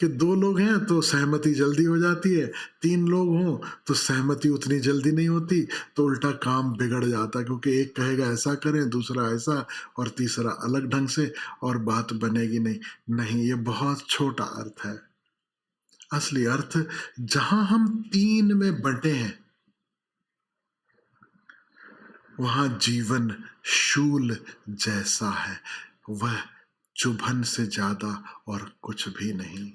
कि 2 लोग हैं तो सहमति जल्दी हो जाती है, 3 लोग हों तो सहमति उतनी जल्दी नहीं होती, तो उल्टा काम बिगड़ जाता है, क्योंकि एक कहेगा ऐसा करें, दूसरा ऐसा और तीसरा अलग ढंग से, और बात बनेगी नहीं। नहीं, ये बहुत छोटा अर्थ है। असली अर्थ, जहां हम 3 में बंटे हैं वहां जीवन शूल जैसा है, वह चुभन से ज्यादा और कुछ भी नहीं।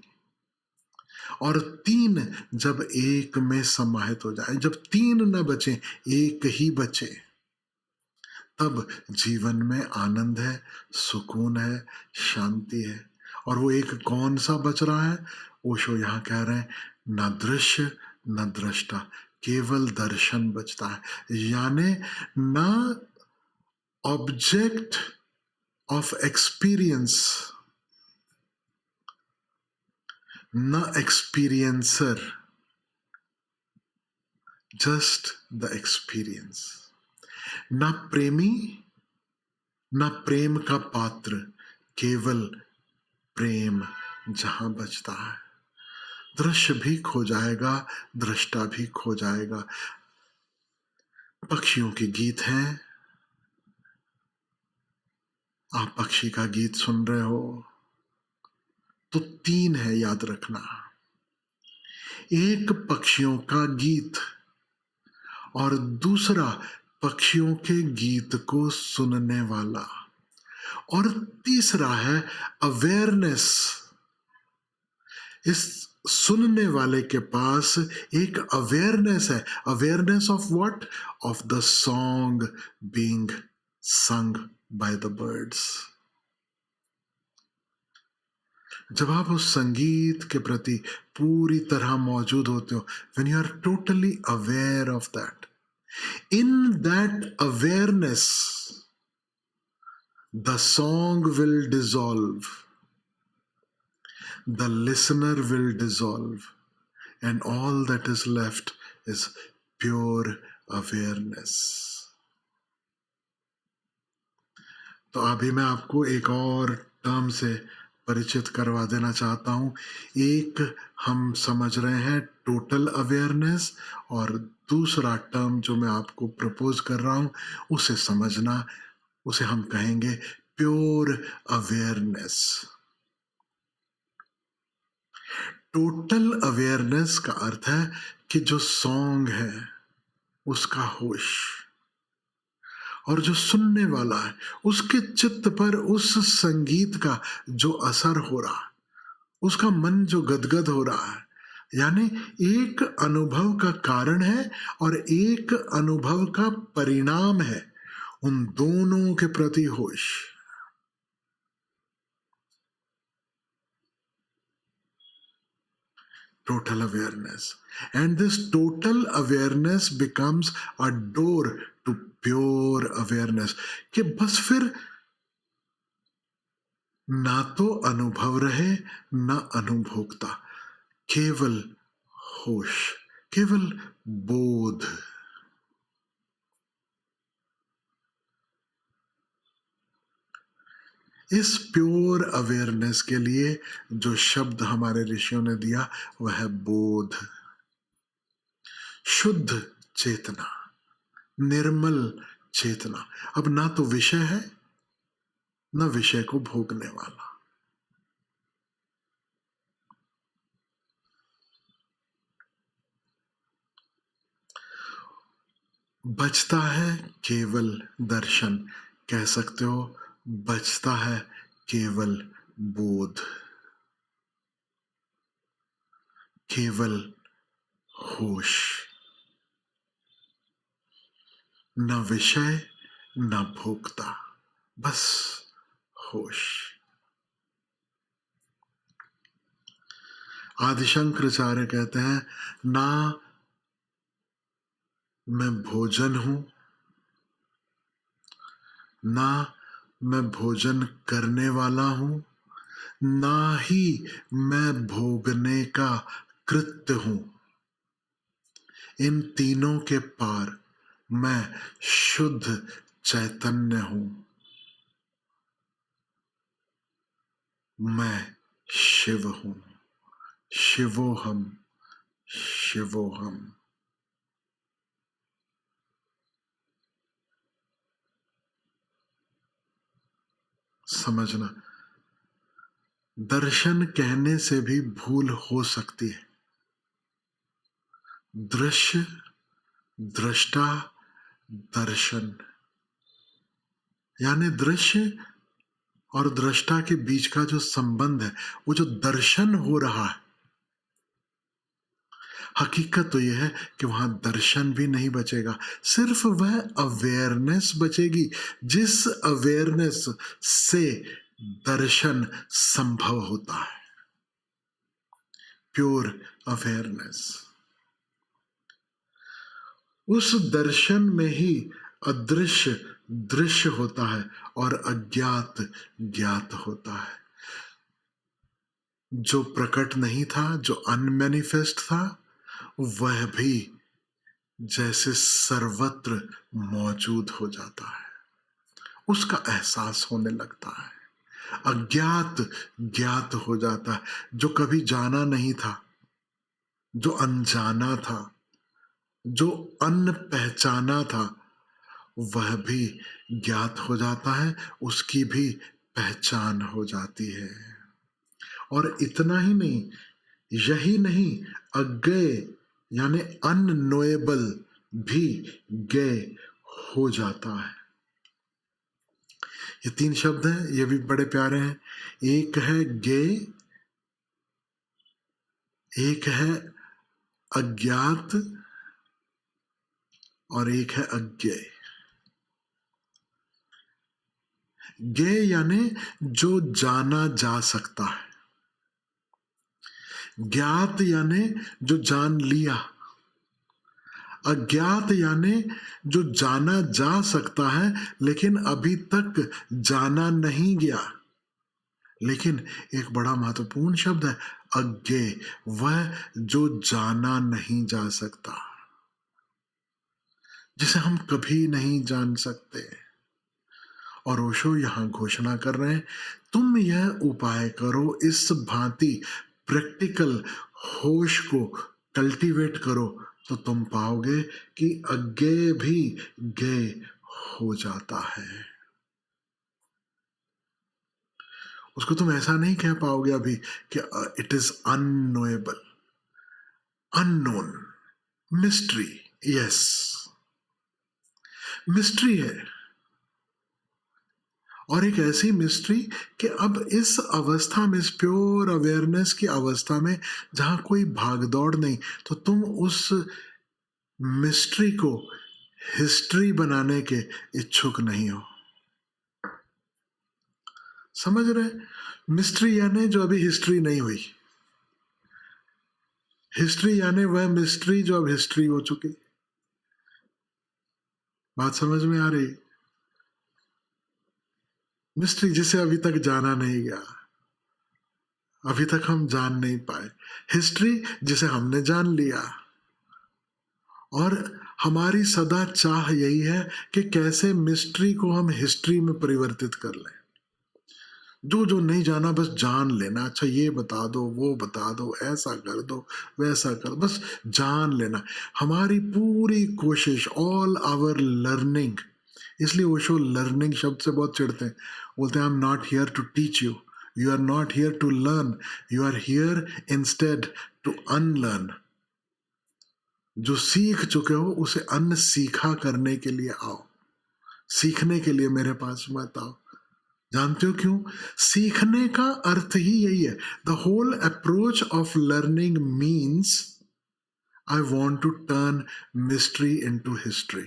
और 3 जब एक में समाहित हो जाए, जब 3 न बचे, एक ही बचे, तब जीवन में आनंद है, सुकून है, शांति है। और वो एक कौन सा बच रहा है? ओशो यहां कह रहे हैं, न दृश्य न दृष्टा, केवल दर्शन बचता है। यानी न ऑब्जेक्ट ऑफ एक्सपीरियंस, न एक्सपीरियंसर, जस्ट द एक्सपीरियंस। न प्रेमी न प्रेम का पात्र, केवल प्रेम जहां बचता है। दृश्य भी खो जाएगा, दृष्टा भी खो जाएगा। पक्षियों के गीत हैं, आप पक्षी का गीत सुन रहे हो तो 3 है, याद रखना। एक पक्षियों का गीत और दूसरा पक्षियों के गीत को सुनने वाला, और तीसरा है अवेयरनेस। इस सुनने वाले के पास एक अवेयरनेस है। Awareness of what? Of the song being sung by the birds. जब आप उस संगीत के प्रति पूरी तरह मौजूद होते हो, when you are totally aware of that, in that awareness the song will dissolve, the listener will dissolve, and all that is left is pure awareness. तो अभी मैं आपको एक और टर्म से परिचित करवा देना चाहता हूं। एक हम समझ रहे हैं टोटल अवेयरनेस, और दूसरा टर्म जो मैं आपको प्रपोज कर रहा हूं उसे समझना, उसे हम कहेंगे प्योर अवेयरनेस। टोटल अवेयरनेस का अर्थ है कि जो सॉन्ग है उसका होश, और जो सुनने वाला है उसके चित्त पर उस संगीत का जो असर हो रहा है, उसका मन जो गदगद हो रहा है, यानी एक अनुभव का कारण है और एक अनुभव का परिणाम है, उन दोनों के प्रति होश। Total awareness, and this total awareness becomes a door to pure awareness, कि बस फिर ना तो अनुभव रहे ना अनुभोक्ता, केवल होश, केवल बोध। इस प्योर अवेयरनेस के लिए जो शब्द हमारे ऋषियों ने दिया वह है बोध, शुद्ध चेतना, निर्मल चेतना। अब ना तो विषय है ना विषय को भोगने वाला। बचता है केवल दर्शन, कह सकते हो बचता है केवल बोध, केवल होश, न विषय न भोक्ता, बस होश। आदिशंकराचार्य कहते हैं, ना मैं भोजन हूं, ना मैं भोजन करने वाला हूं, ना ही मैं भोगने का कृत्य हूं। इन तीनों के पार मैं शुद्ध चैतन्य हूं, मैं शिव हूं, शिवोहम, शिवोहम। समझना, दर्शन कहने से भी भूल हो सकती है। दृश्य, दृष्टा, दर्शन, यानी दृश्य और दृष्टा के बीच का जो संबंध है, वो जो दर्शन हो रहा है, हकीकत तो यह है कि वहां दर्शन भी नहीं बचेगा, सिर्फ वह अवेयरनेस बचेगी जिस अवेयरनेस से दर्शन संभव होता है। Pure awareness. उस दर्शन में ही अदृश्य दृश्य होता है और अज्ञात ज्ञात होता है। जो प्रकट नहीं था, जो अनमैनिफेस्ट था, वह भी जैसे सर्वत्र मौजूद हो जाता है, उसका एहसास होने लगता है। अज्ञात ज्ञात हो जाता है। जो कभी जाना नहीं था, जो अनजाना था, जो अनपहचाना था, वह भी ज्ञात हो जाता है, उसकी भी पहचान हो जाती है। और इतना ही नहीं, यही नहीं, अज्ञेय यानी अननोएबल भी ज्ञेय हो जाता है। ये तीन शब्द हैं, ये भी बड़े प्यारे हैं। एक है ज्ञेय, एक है अज्ञात और एक है अज्ञेय। ज्ञेय यानी जो जाना जा सकता है, ज्ञात यानी जो जान लिया, अज्ञात यानी जो जाना जा सकता है लेकिन अभी तक जाना नहीं गया। लेकिन एक बड़ा महत्वपूर्ण शब्द है अज्ञेय, वह जो जाना नहीं जा सकता, जिसे हम कभी नहीं जान सकते। और ओशो यहां घोषणा कर रहे हैं, तुम यह उपाय करो, इस भांति प्रैक्टिकल होश को कल्टीवेट करो, तो तुम पाओगे कि अज्ञेय भी ज्ञेय हो जाता है। उसको तुम ऐसा नहीं कह पाओगे अभी कि it is unknowable, unknown, mystery. Yes, mystery है, और एक ऐसी मिस्ट्री कि अब इस अवस्था में, इस प्योर अवेयरनेस की अवस्था में जहां कोई भागदौड़ नहीं, तो तुम उस मिस्ट्री को हिस्ट्री बनाने के इच्छुक नहीं हो। समझ रहे? मिस्ट्री यानी जो अभी हिस्ट्री नहीं हुई, हिस्ट्री यानी वह मिस्ट्री जो अब हिस्ट्री हो चुकी। बात समझ में आ रही? मिस्ट्री जिसे अभी तक जाना नहीं गया, अभी तक हम जान नहीं पाए। हिस्ट्री जिसे हमने जान लिया। और हमारी सदा चाह यही है कि कैसे मिस्ट्री को हम हिस्ट्री में परिवर्तित कर लें। जो जो नहीं जाना बस जान लेना, अच्छा ये बता दो, वो बता दो, ऐसा कर दो, वैसा कर दो, बस जान लेना। हमारी पूरी कोशिश, ऑल आवर लर्निंग, इसलिए ओशो लर्निंग शब्द से बहुत चिढ़ते हैं। बोलते हैं I am not here to teach you, you are not here to learn, you are here instead to unlearn. जो सीख चुके हो उसे अनसीखा करने के लिए आओ, सीखने के लिए मेरे पास मत आओ। जानते हो क्यों? सीखने का अर्थ ही यही है। The whole approach of learning means I want to turn mystery into history.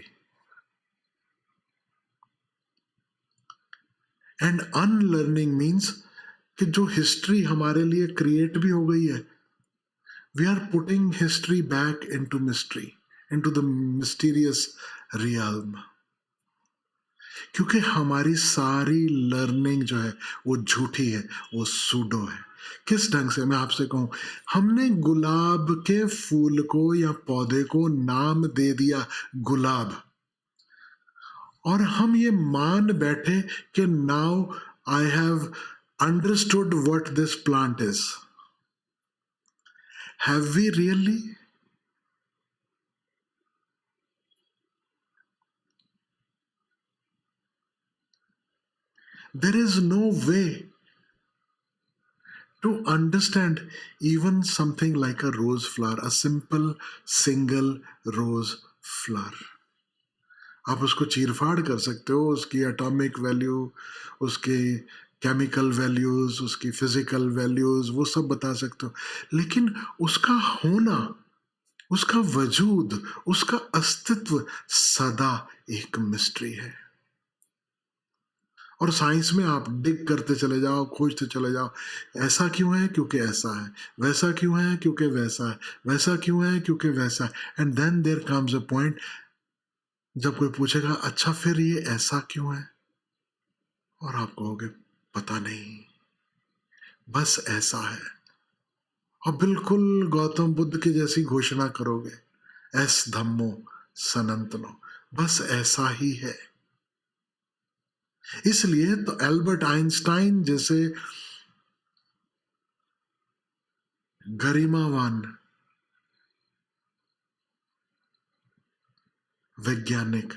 And unlearning means कि जो हिस्ट्री हमारे लिए क्रिएट भी हो गई है, we are putting history back into mystery, into the mysterious realm. क्योंकि हमारी सारी लर्निंग जो है वो झूठी है, वो सूडो है। किस ढंग से? मैं आपसे कहूं, हमने गुलाब के फूल को या पौधे को नाम दे दिया गुलाब, और हम ये मान बैठे कि now I have understood what this plant is. Have we really? There is no way to understand even something like a rose flower, a simple single rose flower. आप उसको चीरफाड़ कर सकते हो, उसकी एटॉमिक वैल्यू, उसके केमिकल वैल्यूज, उसकी physical values, वो सब बता सकते हो, लेकिन उसका होना, उसका वजूद, उसका अस्तित्व सदा एक मिस्ट्री है। और साइंस में आप डिग करते चले जाओ, खोजते चले जाओ, ऐसा क्यों है क्योंकि ऐसा है, वैसा क्यों है क्योंकि वैसा है, वैसा क्यों है क्योंकि वैसा है। And then there comes a point जब कोई पूछेगा अच्छा फिर ये ऐसा क्यों है, और आप कहोगे पता नहीं, बस ऐसा है। और बिल्कुल गौतम बुद्ध की जैसी घोषणा करोगे, एस धम्मो सनातनो, बस ऐसा ही है। इसलिए तो एल्बर्ट आइंस्टाइन जैसे गरिमावान वैज्ञानिक,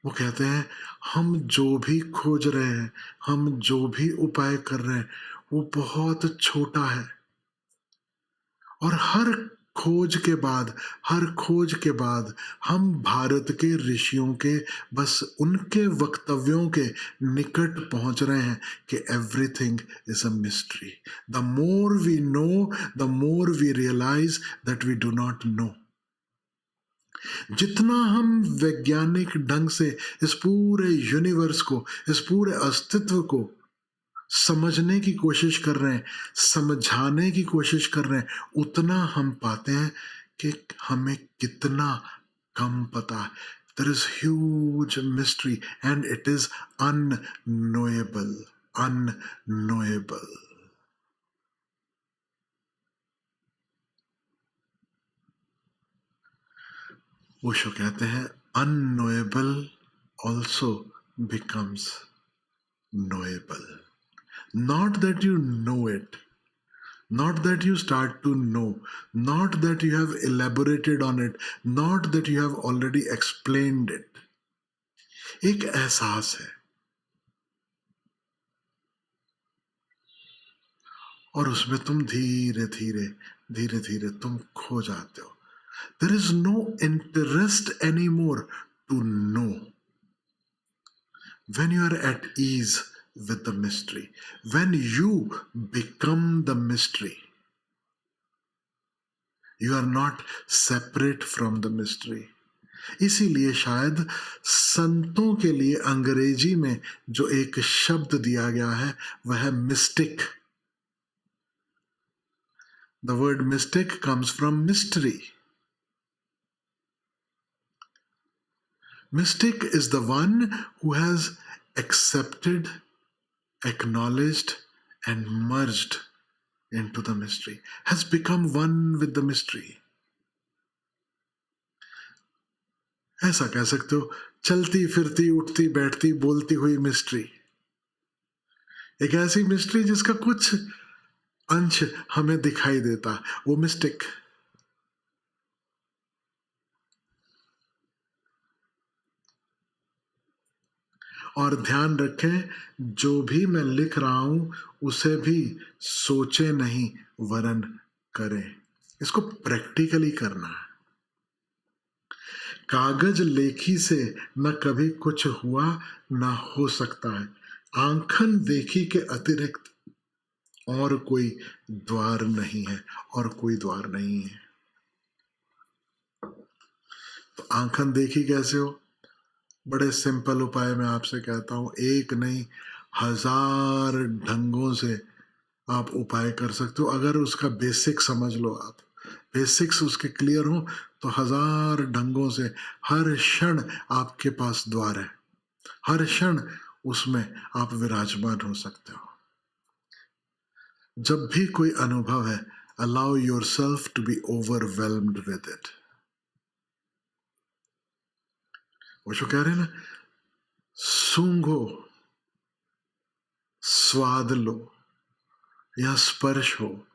वो कहते हैं हम जो भी खोज रहे हैं, हम जो भी उपाय कर रहे हैं, वो बहुत छोटा है, और हर खोज के बाद, हर खोज के बाद हम भारत के ऋषियों के बस उनके वक्तव्यों के निकट पहुंच रहे हैं कि everything is a mystery. The more we know, the more we realise that we do not know. जितना हम वैज्ञानिक ढंग से इस पूरे यूनिवर्स को, इस पूरे अस्तित्व को समझने की कोशिश कर रहे हैं, समझाने की कोशिश कर रहे हैं, उतना हम पाते हैं कि हमें कितना कम पता है। There is huge mystery and it is unknowable, unknowable. Osho कहते हैं unknowable also becomes knowable. Not that you know it, not that you start to know, not that you have elaborated on it, not that you have already explained it. एक एहसास है और उसमें तुम धीरे धीरे धीरे धीरे तुम खो जाते हो। There is no interest anymore to know. When you are at ease with the mystery, when you become the mystery, you are not separate from the mystery. इसीलिए शायद संतों के लिए अंग्रेजी में जो एक शब्द दिया गया है वह है mistake. The word mystic comes from mystery. Mystic is the one who has accepted, acknowledged, and merged into the mystery, has become one with the mystery. ऐसा कह सकते हो, चलती फिरती उठती बैठती बोलती हुई मिस्ट्री, एक ऐसी मिस्ट्री जिसका कुछ अंश हमें दिखाई देता, वो मिस्टिक। और ध्यान रखें, जो भी मैं लिख रहा हूं उसे भी सोचे नहीं वरन करें। इसको प्रैक्टिकली करना है। कागज लेखी से न कभी कुछ हुआ न हो सकता है, आंखन देखी के अतिरिक्त और कोई द्वार नहीं है, और कोई द्वार नहीं है। तो आंखन देखी कैसे हो? बड़े सिंपल उपाय मैं आपसे कहता हूं, एक नहीं 1000 ढंगों से आप उपाय कर सकते हो। अगर उसका बेसिक समझ लो, आप बेसिक्स उसके क्लियर हो तो 1000 ढंगों से हर क्षण आपके पास द्वार है, हर क्षण उसमें आप विराजमान हो सकते हो। जब भी कोई अनुभव है, allow yourself to be overwhelmed with it. वो जो कह रहे हैं ना, सूंघो, स्वाद लो, या स्पर्श हो,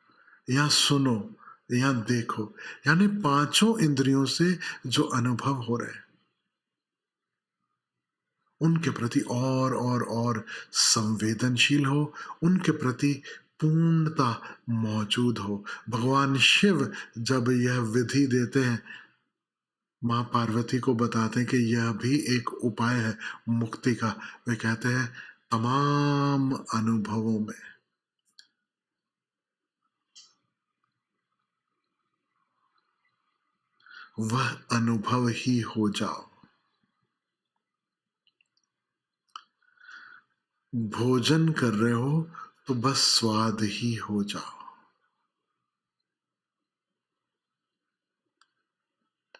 या सुनो, या देखो, यानी 5 इंद्रियों से जो अनुभव हो रहे हैं उनके प्रति और संवेदनशील हो, उनके प्रति पूर्णता मौजूद हो। भगवान शिव जब यह विधि देते हैं, माँ पार्वती को बताते हैं कि यह भी एक उपाय है मुक्ति का। वे कहते हैं तमाम अनुभवों में वह अनुभव ही हो जाओ। भोजन कर रहे हो तो बस स्वाद ही हो जाओ।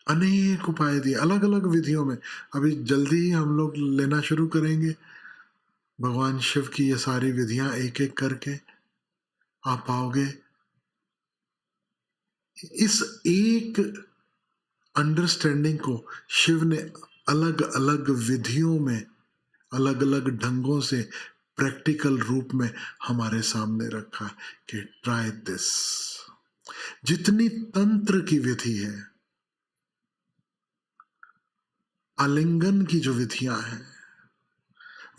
अनेक उपाय दिए अलग अलग विधियों में। अभी जल्दी ही हम लोग लेना शुरू करेंगे भगवान शिव की ये सारी विधियां, एक एक करके आप पाओगे इस एक अंडरस्टैंडिंग को शिव ने अलग अलग विधियों में, अलग अलग ढंगों से प्रैक्टिकल रूप में हमारे सामने रखा कि ट्राई दिस। जितनी तंत्र की विधि है, आलिंगन की जो विधियां हैं,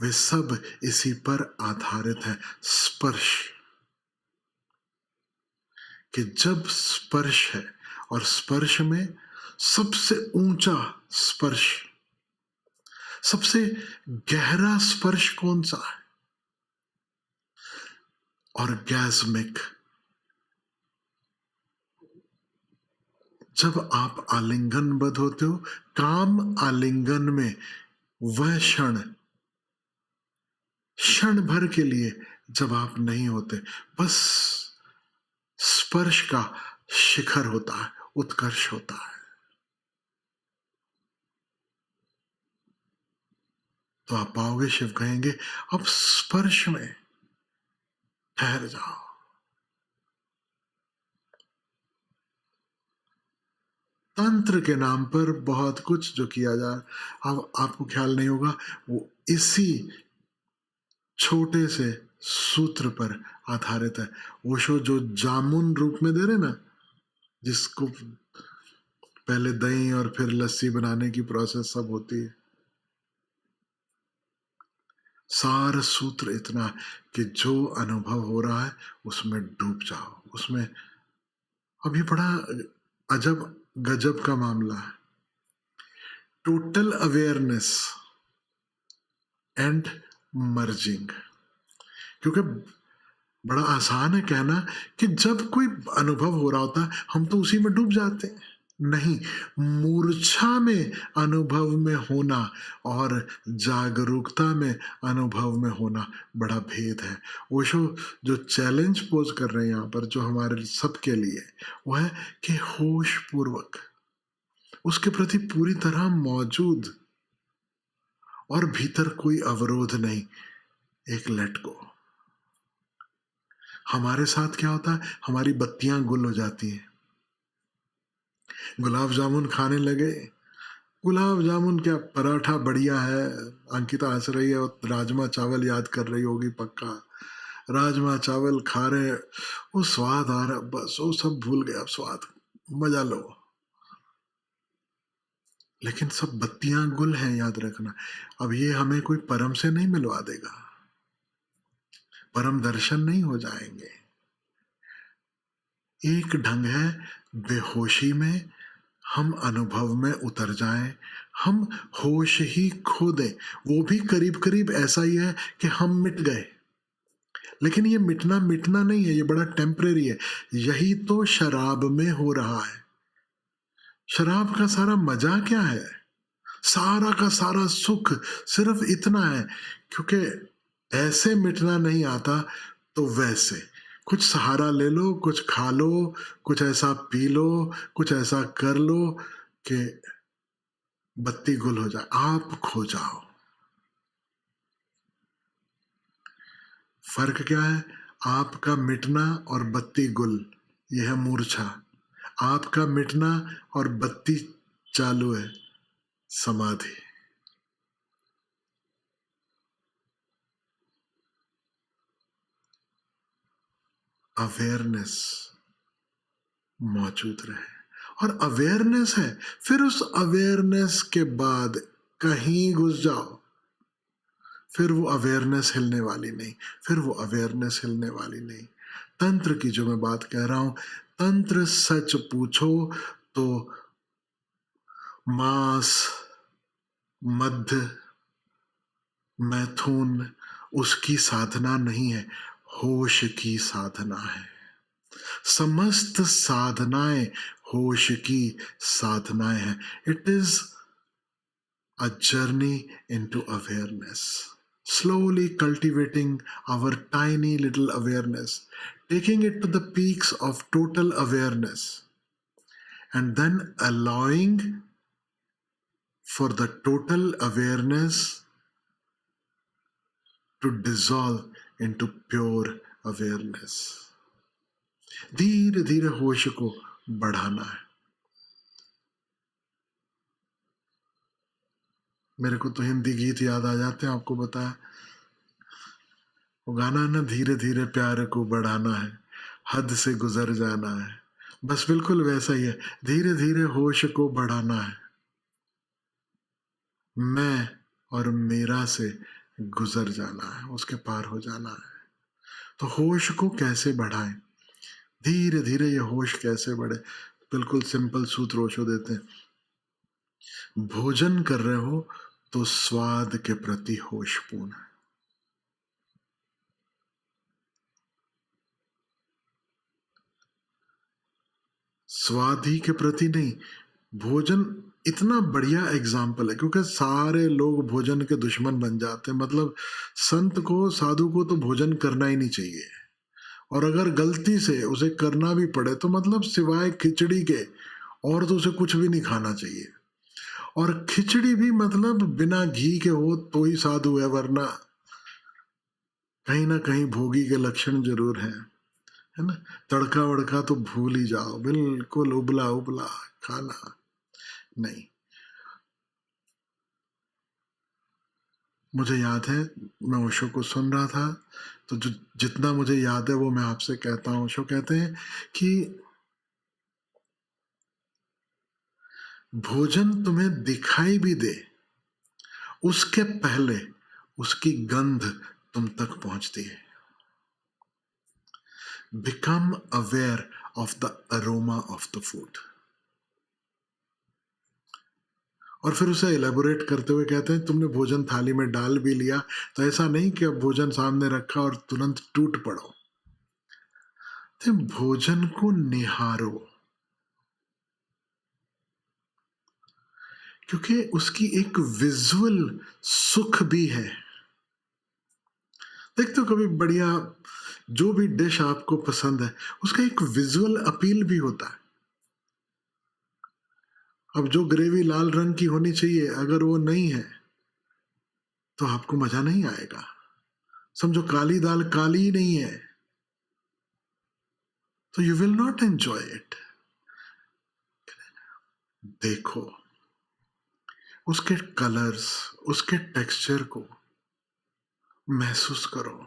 वे सब इसी पर आधारित है। स्पर्श, कि जब स्पर्श है और स्पर्श में सबसे ऊंचा स्पर्श, सबसे गहरा स्पर्श कौन सा है? ऑर्गेस्मिक। जब आप आलिंगनबद्ध होते हो, काम आलिंगन में वह क्षण भर के लिए जब आप नहीं होते, बस स्पर्श का शिखर होता है, उत्कर्ष होता है। तो आप पाओगे शिव कहेंगे अब स्पर्श में ठहर जाओ। तंत्र के नाम पर बहुत कुछ जो किया जाए, अब आपको ख्याल नहीं होगा, वो इसी छोटे से सूत्र पर आधारित है। ओशो जो जामुन रूप में दे रहे ना, जिसको पहले दही और फिर लस्सी बनाने की प्रोसेस सब होती है, सार सूत्र इतना कि जो अनुभव हो रहा है उसमें डूब जाओ, उसमें। अभी बड़ा अजब गजब का मामला है। Total awareness and merging. क्योंकि बड़ा आसान है कहना कि जब कोई अनुभव हो रहा होता है हम तो उसी में डूब जाते हैं। नहीं, मूर्छा में अनुभव में होना और जागरूकता में अनुभव में होना बड़ा भेद है। ओशो जो चैलेंज पोज कर रहे हैं यहाँ पर, जो हमारे सबके लिए, वो है कि होश पूर्वक उसके प्रति पूरी तरह मौजूद, और भीतर कोई अवरोध नहीं, एक लेट गो। हमारे साथ क्या होता है, हमारी बत्तियां गुल हो जाती हैं। गुलाब जामुन खाने लगे, गुलाब जामुन क्या, पराठा बढ़िया है, अंकिता हंस रही है, और राजमा चावल याद कर रही होगी पक्का। राजमा चावल खा रहे, वो स्वाद आ रहा, बस वो सब भूल गए, अब स्वाद मजा लो। लेकिन सब बत्तियां गुल हैं, याद रखना। अब ये हमें कोई परम से नहीं मिलवा देगा, परम दर्शन नहीं हो जाएंगे। एक ढंग है बेहोशी में हम अनुभव में उतर जाएं, हम होश ही खो दें। वो भी करीब करीब ऐसा ही है कि हम मिट गए, लेकिन ये मिटना नहीं है, ये बड़ा टेम्परेरी है। यही तो शराब में हो रहा है। शराब का सारा मजा क्या है, सारा का सारा सुख सिर्फ इतना है, क्योंकि ऐसे मिटना नहीं आता तो वैसे कुछ सहारा ले लो, कुछ खा लो, कुछ ऐसा पी लो, कुछ ऐसा कर लो कि बत्ती गुल हो जाए, आप खो जाओ। फर्क क्या है, आपका मिटना और बत्ती गुल, यह है मूर्छा। आपका मिटना और बत्ती चालू है, समाधि। अवेयरनेस मौजूद रहे, और अवेयरनेस है, फिर उस अवेयरनेस के बाद कहीं घुस जाओ, फिर वो अवेयरनेस हिलने वाली नहीं, फिर वो अवेयरनेस हिलने वाली नहीं। तंत्र की जो मैं बात कह रहा हूं, तंत्र सच पूछो तो मास, मध्य, मैथुन उसकी साधना नहीं है, होश की साधना है। समस्त साधनाएं होश की साधनाएं हैं। It is a journey into awareness, slowly cultivating our tiny little awareness, taking it to the peaks of total awareness, and then allowing for the total awareness to dissolve into pure awareness. धीरे धीरे होश को बढ़ाना है। मेरे को तो हिंदी गीत याद आ जाते हैं, आपको बताया वो गाना है ना, धीरे धीरे प्यार को बढ़ाना है, हद से गुजर जाना है। बस बिल्कुल वैसा ही है, धीरे धीरे होश को बढ़ाना है, मैं और मेरा से गुजर जाना है, उसके पार हो जाना है। तो होश को कैसे बढ़ाएं, धीरे धीरे ये होश कैसे बढ़े। बिल्कुल सिंपल सूत्र ओशो देते हैं, भोजन कर रहे हो तो स्वाद के प्रति होशपूर्ण है। स्वाद ही के प्रति नहीं, भोजन इतना बढ़िया एग्जाम्पल है, क्योंकि सारे लोग भोजन के दुश्मन बन जाते हैं। मतलब संत को, साधु को तो भोजन करना ही नहीं चाहिए, और अगर गलती से उसे करना भी पड़े तो मतलब सिवाय खिचड़ी के और तो उसे कुछ भी नहीं खाना चाहिए। और खिचड़ी भी मतलब बिना घी के हो तो ही साधु है, वरना कहीं ना कहीं भोगी के लक्षण जरूर हैं, है ना। तड़का वड़का तो भूल ही जाओ, बिल्कुल उबला उबला खाना नहीं। मुझे याद है, मैं ओशो को सुन रहा था, तो जो जितना मुझे याद है वो मैं आपसे कहता हूँ। ओशो कहते हैं कि भोजन तुम्हें दिखाई भी दे, उसके पहले उसकी गंध तुम तक पहुंचती है। Become aware of the aroma of the food. और फिर उसे एलेबोरेट करते हुए कहते हैं, तुमने भोजन थाली में डाल भी लिया तो ऐसा नहीं कि अब भोजन सामने रखा और तुरंत टूट पड़ो। तो भोजन को निहारो, क्योंकि उसकी एक विजुअल सुख भी है। देखते हो कभी बढ़िया जो भी डिश आपको पसंद है, उसका एक विजुअल अपील भी होता है। अब जो ग्रेवी लाल रंग की होनी चाहिए, अगर वो नहीं है तो आपको मजा नहीं आएगा। समझो काली दाल काली ही नहीं है तो you will not enjoy it. देखो उसके कलर्स, उसके टेक्सचर को महसूस करो,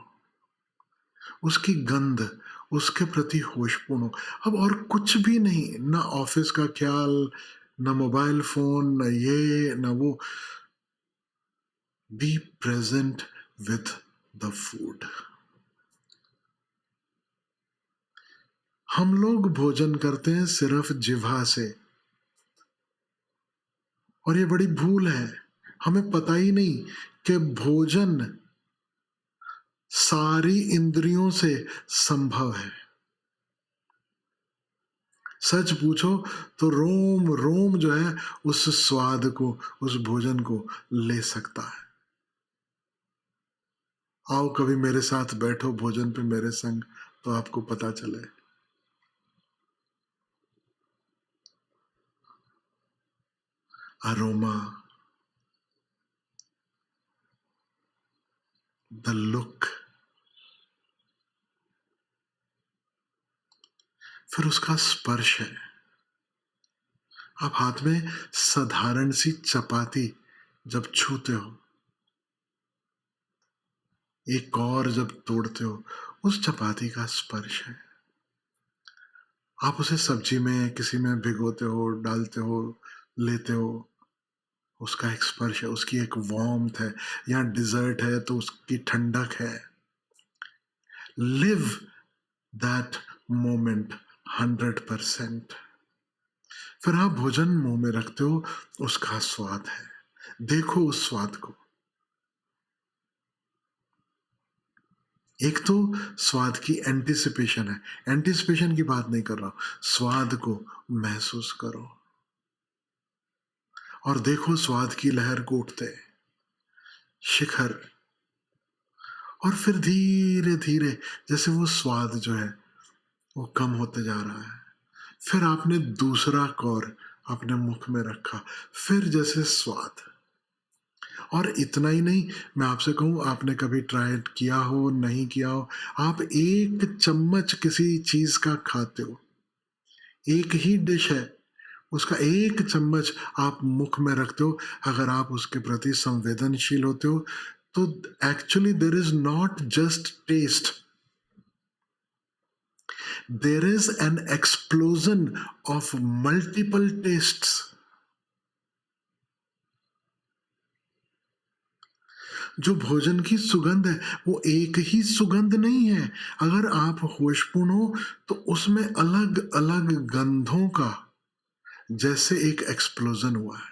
उसकी गंध, उसके प्रति होशपूर्ण हो। अब और कुछ भी नहीं, ना ऑफिस का ख्याल, ना मोबाइल फोन, ना ये ना वो। Be present with the food. हम लोग भोजन करते हैं सिर्फ जिह्वा से, और ये बड़ी भूल है। हमें पता ही नहीं कि भोजन सारी इंद्रियों से संभव है। सच पूछो तो रोम रोम जो है उस स्वाद को, उस भोजन को ले सकता है। आओ कभी मेरे साथ बैठो भोजन पे मेरे संग, तो आपको पता चले। अरोमा, द लुक, फिर उसका स्पर्श है। आप हाथ में साधारण सी चपाती जब छूते हो, एक और जब तोड़ते हो, उस चपाती का स्पर्श है। आप उसे सब्जी में किसी में भिगोते हो, डालते हो, लेते हो, उसका एक स्पर्श है, उसकी एक वार्मथ है। या डिजर्ट है तो उसकी ठंडक है। Live that moment 100%। फिर आप भोजन मुंह में रखते हो, उसका स्वाद है, देखो उस स्वाद को। एक तो स्वाद की एंटिसिपेशन है, एंटिसिपेशन की बात नहीं कर रहा हूं, स्वाद को महसूस करो और देखो स्वाद की लहर को उठते, शिखर। और फिर धीरे धीरे जैसे वो स्वाद जो है वो कम होते जा रहा है, फिर आपने दूसरा कौर अपने मुख में रखा, फिर जैसे स्वाद। और इतना ही नहीं, मैं आपसे कहूं, आपने कभी ट्राई किया हो नहीं किया हो, आप एक चम्मच किसी चीज का खाते हो, एक ही डिश है, उसका एक चम्मच आप मुख में रखते हो, अगर आप उसके प्रति संवेदनशील होते हो तो actually there is not just taste, there is an explosion of multiple tastes. जो भोजन की सुगंध है वो एक ही सुगंध नहीं है। अगर आप होशपूर्ण हो तो उसमें अलग अलग गंधों का जैसे एक एक्सप्लोजन हुआ है।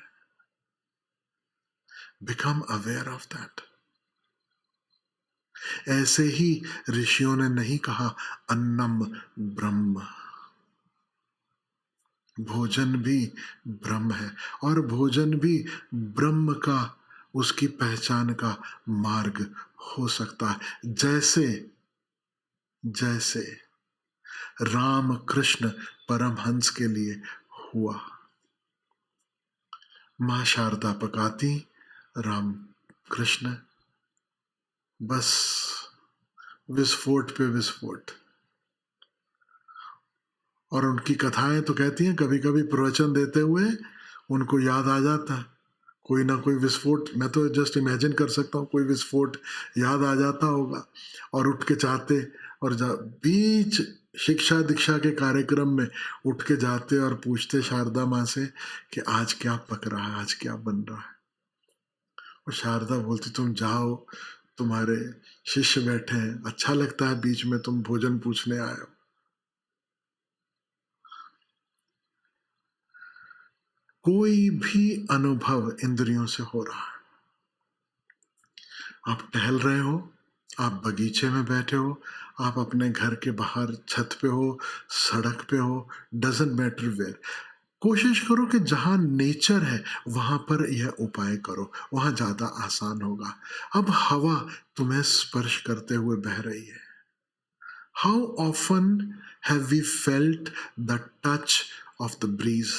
Become aware of that. ऐसे ही ऋषियों ने नहीं कहा अन्नम ब्रह्म, भोजन भी ब्रह्म है, और भोजन भी ब्रह्म का, उसकी पहचान का मार्ग हो सकता है। जैसे जैसे राम कृष्ण परमहंस के लिए हुआ। मां शारदा पकाती, राम कृष्ण बस विस्फोट पे विस्फोट। और उनकी कथाएं तो कहती हैं कभी कभी प्रवचन देते हुए उनको याद आ जाता है कोई ना कोई विस्फोट। मैं तो जस्ट इमेजिन कर सकता हूँ कोई विस्फोट याद आ जाता होगा और उठ के चाहते, और बीच शिक्षा दीक्षा के कार्यक्रम में उठ के जाते और पूछते शारदा माँ से कि आज क्या पक रहा है, आज क्या बन रहा है। और शारदा बोलती तुम जाओ, तुम्हारे शिष्य बैठे हैं, अच्छा लगता है बीच में तुम भोजन पूछने आए हो। कोई भी अनुभव इंद्रियों से हो रहा है। आप टहल रहे हो, आप बगीचे में बैठे हो, आप अपने घर के बाहर छत पे हो, सड़क पे हो, डजंट मैटर वेयर। कोशिश करो कि जहां नेचर है वहां पर यह उपाय करो, वहां ज्यादा आसान होगा। अब हवा तुम्हें स्पर्श करते हुए बह रही है। How often have we felt the touch of the breeze.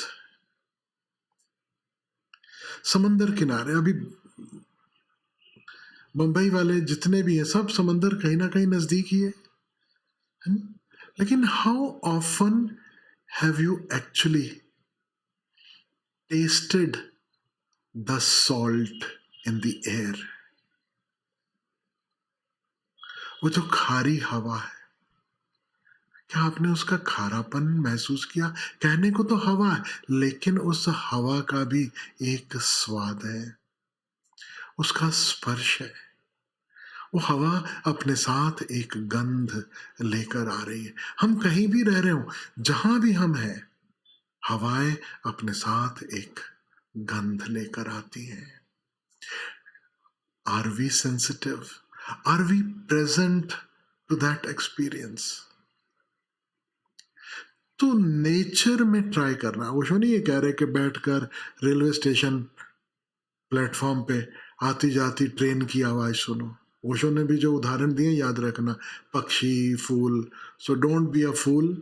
समंदर किनारे अभी मुंबई वाले जितने भी हैं सब समंदर कहीं ना कहीं नजदीक ही है। लेकिन how often have you actually tested the salt in the air. वो जो खारी हवा है, क्या आपने उसका खारापन महसूस किया? कहने को तो हवा है, लेकिन उस हवा का भी एक स्वाद है, उसका स्पर्श है। वो हवा अपने साथ एक गंध लेकर आ रही है। हम कहीं भी रह रहे हो, जहां भी हम हैं, हवाएं अपने साथ एक गंध लेकर आती हैं। Are we sensitive? Are we present to that experience? तो नेचर में ट्राई करना। वो नहीं ये कह रहे कि बैठकर रेलवे स्टेशन प्लेटफॉर्म पे आती जाती ट्रेन की आवाज सुनो। ओशो ने भी जो उदाहरण दिए याद रखना, पक्षी, फूल। So don't be a fool,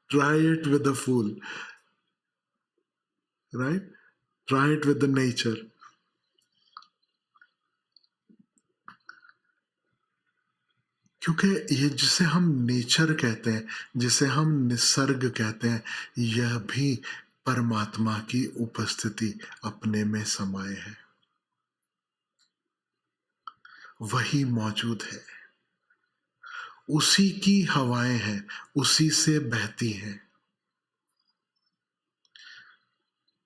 try it with the फूल, right? Try it with the nature. क्योंकि ये जिसे हम नेचर कहते हैं, जिसे हम निसर्ग कहते हैं, यह भी परमात्मा की उपस्थिति अपने में समाये है। वही मौजूद है, उसी की हवाएं हैं, उसी से बहती हैं।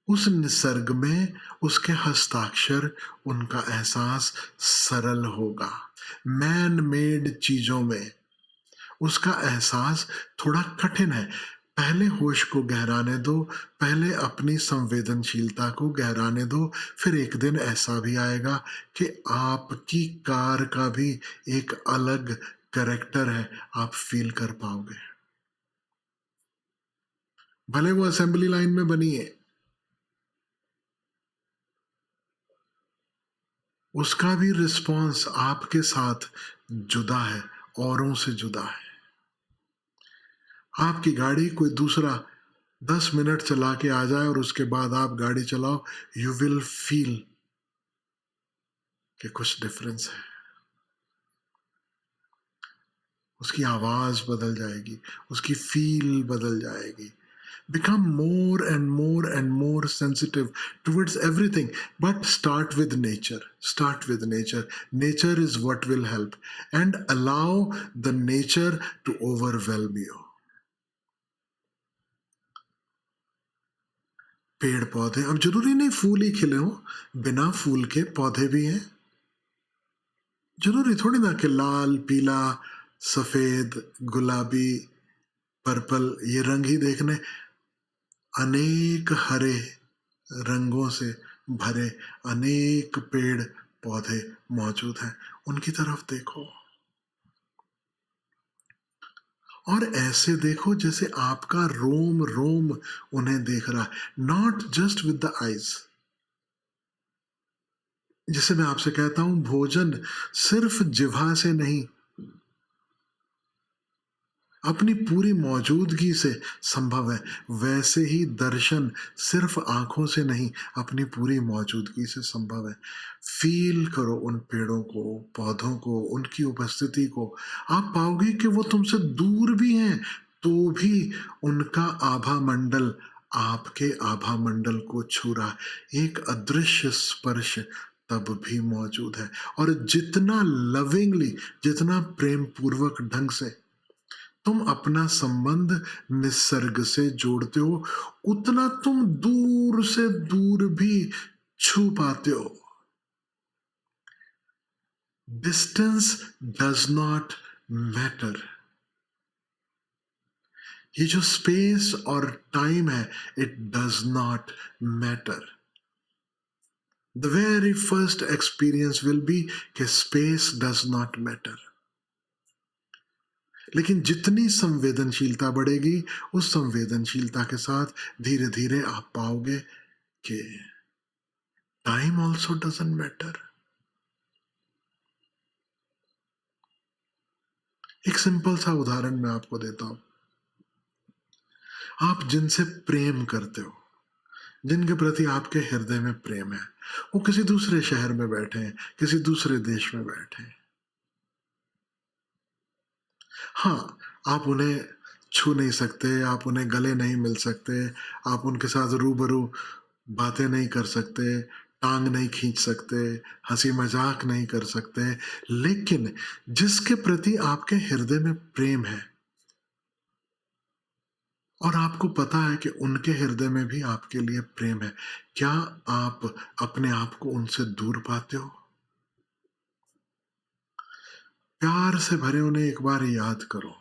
उस निसर्ग में उसके हस्ताक्षर, उनका एहसास सरल होगा। मैन मेड चीजों में उसका एहसास थोड़ा कठिन है। पहले होश को गहराने दो, पहले अपनी संवेदनशीलता को गहराने दो, फिर एक दिन ऐसा भी आएगा कि आपकी कार का भी एक अलग कैरेक्टर है, आप फील कर पाओगे। भले वो असेंबली लाइन में बनी है, उसका भी रिस्पॉन्स आपके साथ जुदा है, औरों से जुदा है। आपकी गाड़ी कोई दूसरा 10 मिनट चला के आ जाए और उसके बाद आप गाड़ी चलाओ, यू विल फील कि कुछ डिफरेंस है। उसकी आवाज बदल जाएगी, उसकी फील बदल जाएगी। Become more and more and more sensitive towards everything, but start with nature. Start with nature. Nature is what will help, and allow the nature to overwhelm you. पेड़ पौधे, अब जरूरी नहीं फूल ही खिले हो, बिना फूल के पौधे भी हैं। जरूरी थोड़ी ना कि लाल, पीला, सफेद, गुलाबी पर्पल, ये रंग ही देखने, अनेक हरे रंगों से भरे अनेक पेड़ पौधे मौजूद हैं, उनकी तरफ देखो और ऐसे देखो जैसे आपका रोम रोम उन्हें देख रहा है, not just with the eyes. जिसे मैं आपसे कहता हूं, भोजन सिर्फ जिह्वा से नहीं, अपनी पूरी मौजूदगी से संभव है। वैसे ही दर्शन सिर्फ आंखों से नहीं, अपनी पूरी मौजूदगी से संभव है। फील करो उन पेड़ों को, पौधों को, उनकी उपस्थिति को। आप पाओगे कि वो तुमसे दूर भी हैं, तो भी उनका आभा मंडल आपके आभा मंडल को छू रहा है। एक अदृश्य स्पर्श तब भी मौजूद है। और जितना लविंगली, जितना प्रेम पूर्वक ढंग से तुम अपना संबंध निसर्ग से जोड़ते हो, उतना तुम दूर से दूर भी छू पाते हो। Distance does not matter. ये जो स्पेस और टाइम है, it does not matter. The very first experience will be कि स्पेस डज नॉट मैटर। लेकिन जितनी संवेदनशीलता बढ़ेगी, उस संवेदनशीलता के साथ धीरे धीरे आप पाओगे कि टाइम ऑल्सो डजंट मैटर। एक सिंपल सा उदाहरण मैं आपको देता हूं। आप जिनसे प्रेम करते हो, जिनके प्रति आपके हृदय में प्रेम है, वो किसी दूसरे शहर में बैठे हैं, किसी दूसरे देश में बैठे हैं। हाँ, आप उन्हें छू नहीं सकते, आप उन्हें गले नहीं मिल सकते, आप उनके साथ रूबरू बातें नहीं कर सकते, टांग नहीं खींच सकते, हंसी मजाक नहीं कर सकते, लेकिन जिसके प्रति आपके हृदय में प्रेम है और आपको पता है कि उनके हृदय में भी आपके लिए प्रेम है, क्या आप अपने आप को उनसे दूर पाते हो? प्यार से भरे उन्हें एक बार याद करो।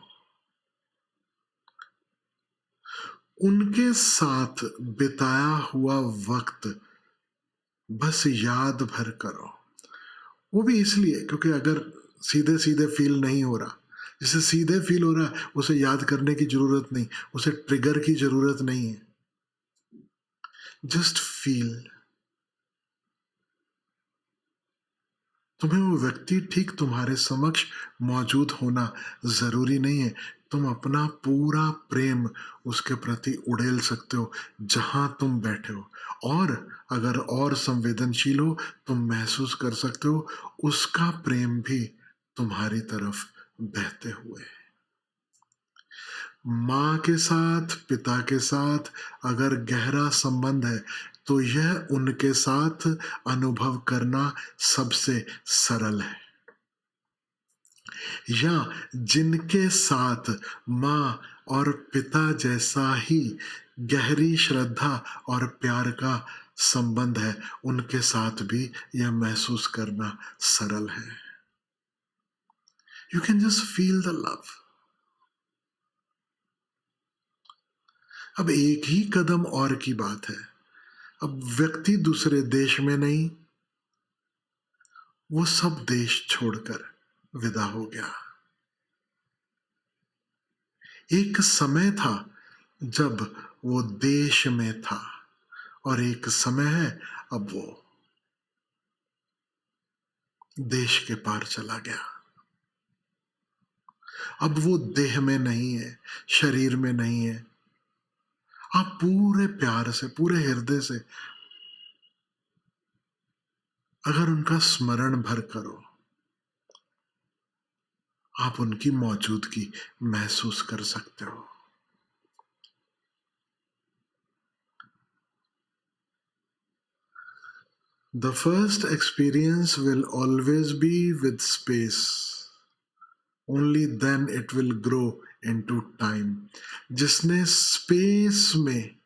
उनके साथ बिताया हुआ वक्त बस याद भर करो। वो भी इसलिए क्योंकि अगर सीधे सीधे फील नहीं हो रहा, जिसे सीधे फील हो रहा है, उसे याद करने की जरूरत नहीं, उसे ट्रिगर की जरूरत नहीं है। Just feel. तुम्हें वो व्यक्ति ठीक तुम्हारे समक्ष मौजूद होना जरूरी नहीं है। तुम अपना पूरा प्रेम उसके प्रति उड़ेल सकते हो जहां तुम बैठे हो। और अगर और संवेदनशील हो, तुम महसूस कर सकते हो उसका प्रेम भी तुम्हारी तरफ बहते हुए। माँ के साथ, पिता के साथ अगर गहरा संबंध है, तो यह उनके साथ अनुभव करना सबसे सरल है। या जिनके साथ माँ और पिता जैसा ही गहरी श्रद्धा और प्यार का संबंध है, उनके साथ भी यह महसूस करना सरल है। You can just feel the love. अब एक ही कदम और की बात है। अब व्यक्ति दूसरे देश में नहीं, वो सब देश छोड़कर विदा हो गया। एक समय था जब वो देश में था, और एक समय है अब वो देश के पार चला गया। अब वो देह में नहीं है, शरीर में नहीं है। आप पूरे प्यार से, पूरे हृदय से अगर उनका स्मरण भर करो, आप उनकी मौजूदगी महसूस कर सकते हो। The first experience will always be with space. Only then it will grow into time. जिसने स्पेस में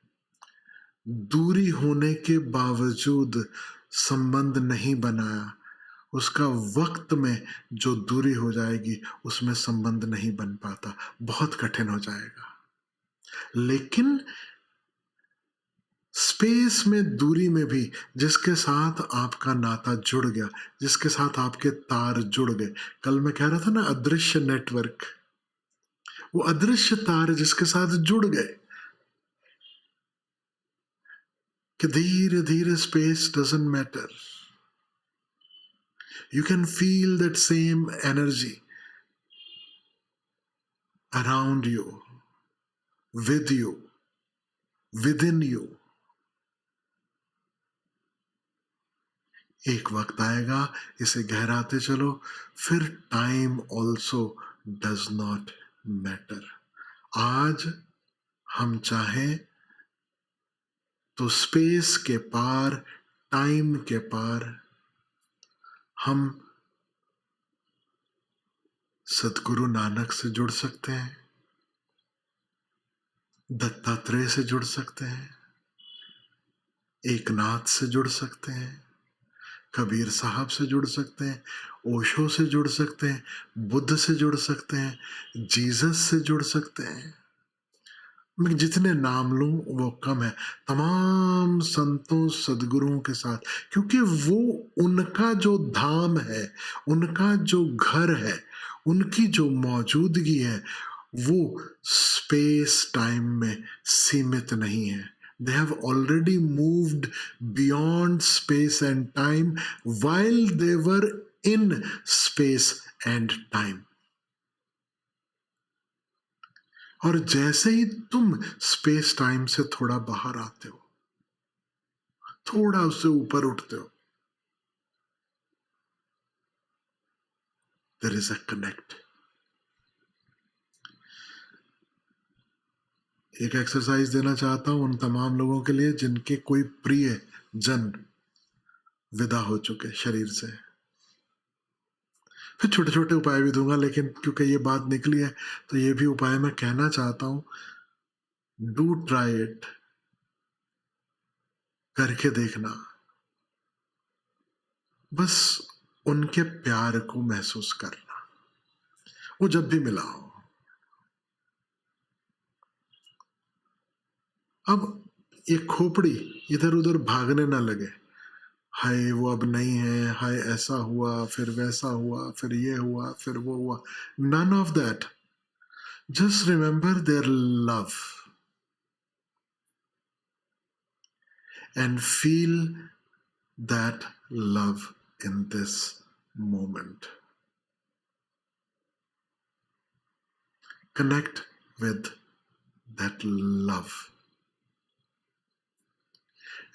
दूरी होने के बावजूद संबंध नहीं बनाया, उसका वक्त में जो दूरी हो जाएगी, उसमें संबंध नहीं बन पाता, बहुत कठिन हो जाएगा। लेकिन स्पेस में, दूरी में भी जिसके साथ आपका नाता जुड़ गया, जिसके साथ आपके तार जुड़ गए, कल मैं कह रहा था ना अदृश्य नेटवर्क, वो अदृश्य तार जिसके साथ जुड़ गए कि धीरे धीरे space doesn't matter, you can feel that same energy around you, with you, within you. एक वक्त आएगा, इसे गहराते चलो, फिर time also does not matter. आज हम चाहें तो स्पेस के पार, टाइम के पार हम सदगुरु नानक से जुड़ सकते हैं, दत्तात्रेय से जुड़ सकते हैं, एकनाथ से जुड़ सकते हैं, कबीर साहब से जुड़ सकते हैं, ओशो से जुड़ सकते हैं, बुद्ध से जुड़ सकते हैं, जीसस से जुड़ सकते हैं। मैं जितने नाम लूं वो कम है, तमाम संतों सदगुरुओं के साथ, क्योंकि वो उनका जो धाम है, उनका जो घर है, उनकी जो मौजूदगी है, वो स्पेस टाइम में सीमित नहीं है। They have already moved beyond space and time while they were in space and time. और जैसे ही तुम स्पेस टाइम से थोड़ा बाहर आते हो, थोड़ा उससे ऊपर उठते हो, there is a connect. एक एक्सरसाइज देना चाहता हूं उन तमाम लोगों के लिए जिनके कोई प्रिय जन विदा हो चुके शरीर से। फिर छोटे छोटे उपाय भी दूंगा, लेकिन क्योंकि ये बात निकली है तो ये भी उपाय मैं कहना चाहता हूं। डू ट्राई इट, करके देखना, बस उनके प्यार को महसूस करना, वो जब भी मिला हो। अब ये खोपड़ी इधर उधर भागने ना लगे, हाय वो अब नहीं है, हाय ऐसा हुआ, फिर वैसा हुआ, फिर ये हुआ, फिर वो हुआ। None of that. Just remember their love and feel that love in this moment. Connect with that love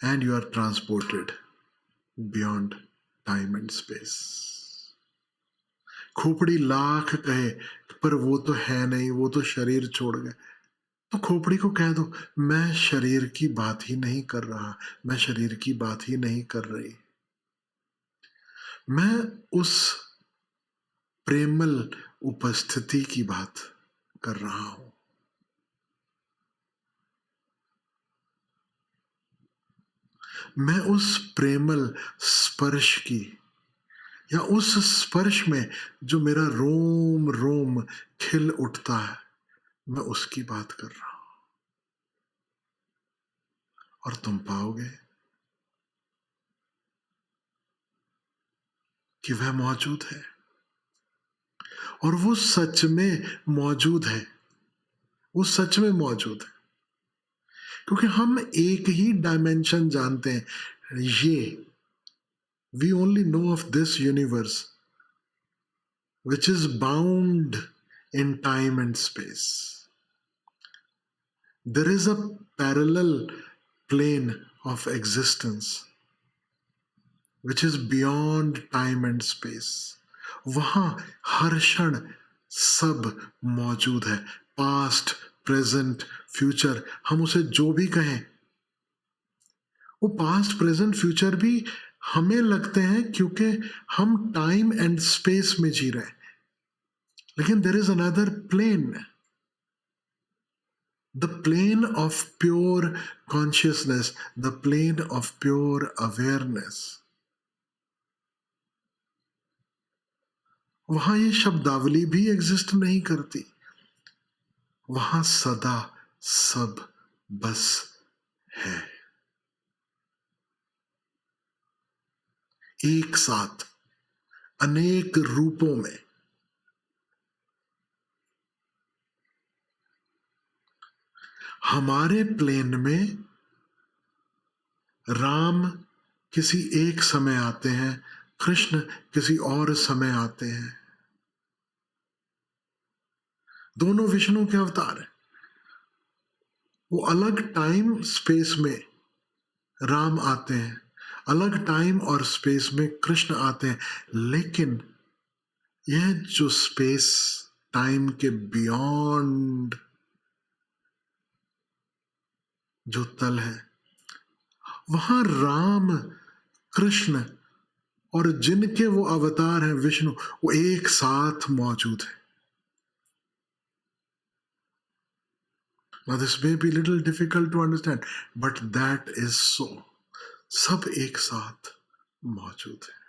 and you are transported beyond time and space. खोपड़ी लाख कहे पर वो तो है नहीं, वो तो शरीर छोड़ गए, तो खोपड़ी को कह दो मैं शरीर की बात ही नहीं कर रहा, मैं शरीर की बात ही नहीं कर रही, मैं उस प्रेमल उपस्थिति की बात कर रहा हूं। मैं उस प्रेमल स्पर्श की, या उस स्पर्श में जो मेरा रोम रोम खिल उठता है, मैं उसकी बात कर रहा हूं। और तुम पाओगे कि वह मौजूद है, और वो सच में मौजूद है, वो सच में मौजूद है। क्योंकि हम एक ही डायमेंशन जानते हैं, ये we only know of this universe which is bound in time and space. There is a parallel plane of existence which is beyond time and space. वहां हर क्षण सब मौजूद है, पास्ट, प्रेजेंट, फ्यूचर, हम उसे जो भी कहें, वो पास्ट, प्रेजेंट, फ्यूचर भी हमें लगते हैं क्योंकि हम टाइम एंड स्पेस में जी रहे हैं, लेकिन there is another plane, the plane of pure consciousness, the plane of pure awareness. वहां ये शब्दावली भी एग्जिस्ट नहीं करती, वहां सदा सब बस है, एक साथ अनेक रूपों में। हमारे प्लेन में राम किसी एक समय आते हैं, कृष्ण किसी और समय आते हैं। दोनों विष्णु के अवतार हैं। वो अलग टाइम स्पेस में राम आते हैं, अलग टाइम और स्पेस में कृष्ण आते हैं, लेकिन यह जो स्पेस टाइम के बियॉन्ड जो तल है, वहां राम कृष्ण और जिनके वो अवतार हैं विष्णु, वो एक साथ मौजूद है। Now this may be a little difficult to understand, but that is so. सब एक साथ मौजूद है।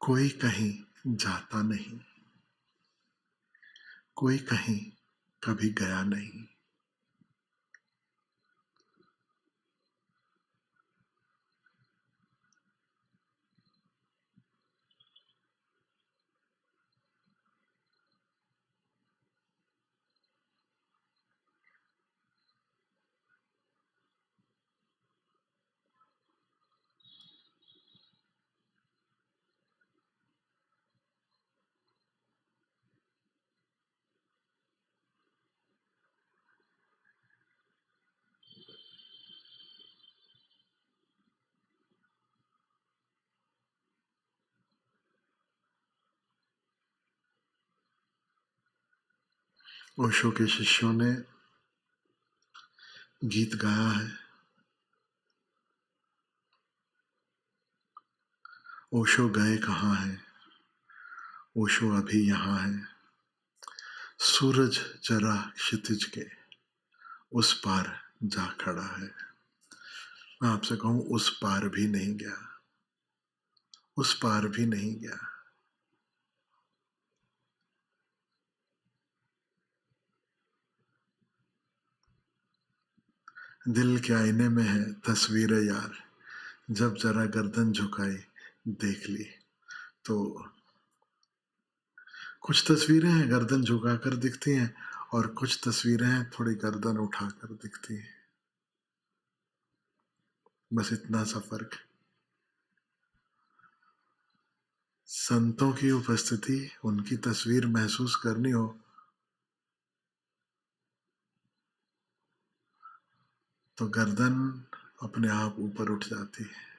कोई कहीं जाता नहीं, कोई कहीं कभी गया नहीं। ओशो के शिष्यों ने गीत गाया है, ओशो गए कहाँ हैं, ओशो अभी यहाँ है, सूरज जरा क्षितिज के उस पार जा खड़ा है। मैं आपसे कहूं, उस पार भी नहीं गया, उस पार भी नहीं गया। दिल के आईने में है तस्वीरें यार, जब जरा गर्दन झुकाई देख ली। तो कुछ तस्वीरें हैं गर्दन झुकाकर दिखती हैं, और कुछ तस्वीरें हैं थोड़ी गर्दन उठाकर दिखती हैं। बस इतना सा फर्क। संतों की उपस्थिति, उनकी तस्वीर महसूस करनी हो तो गर्दन अपने आप ऊपर उठ जाती है।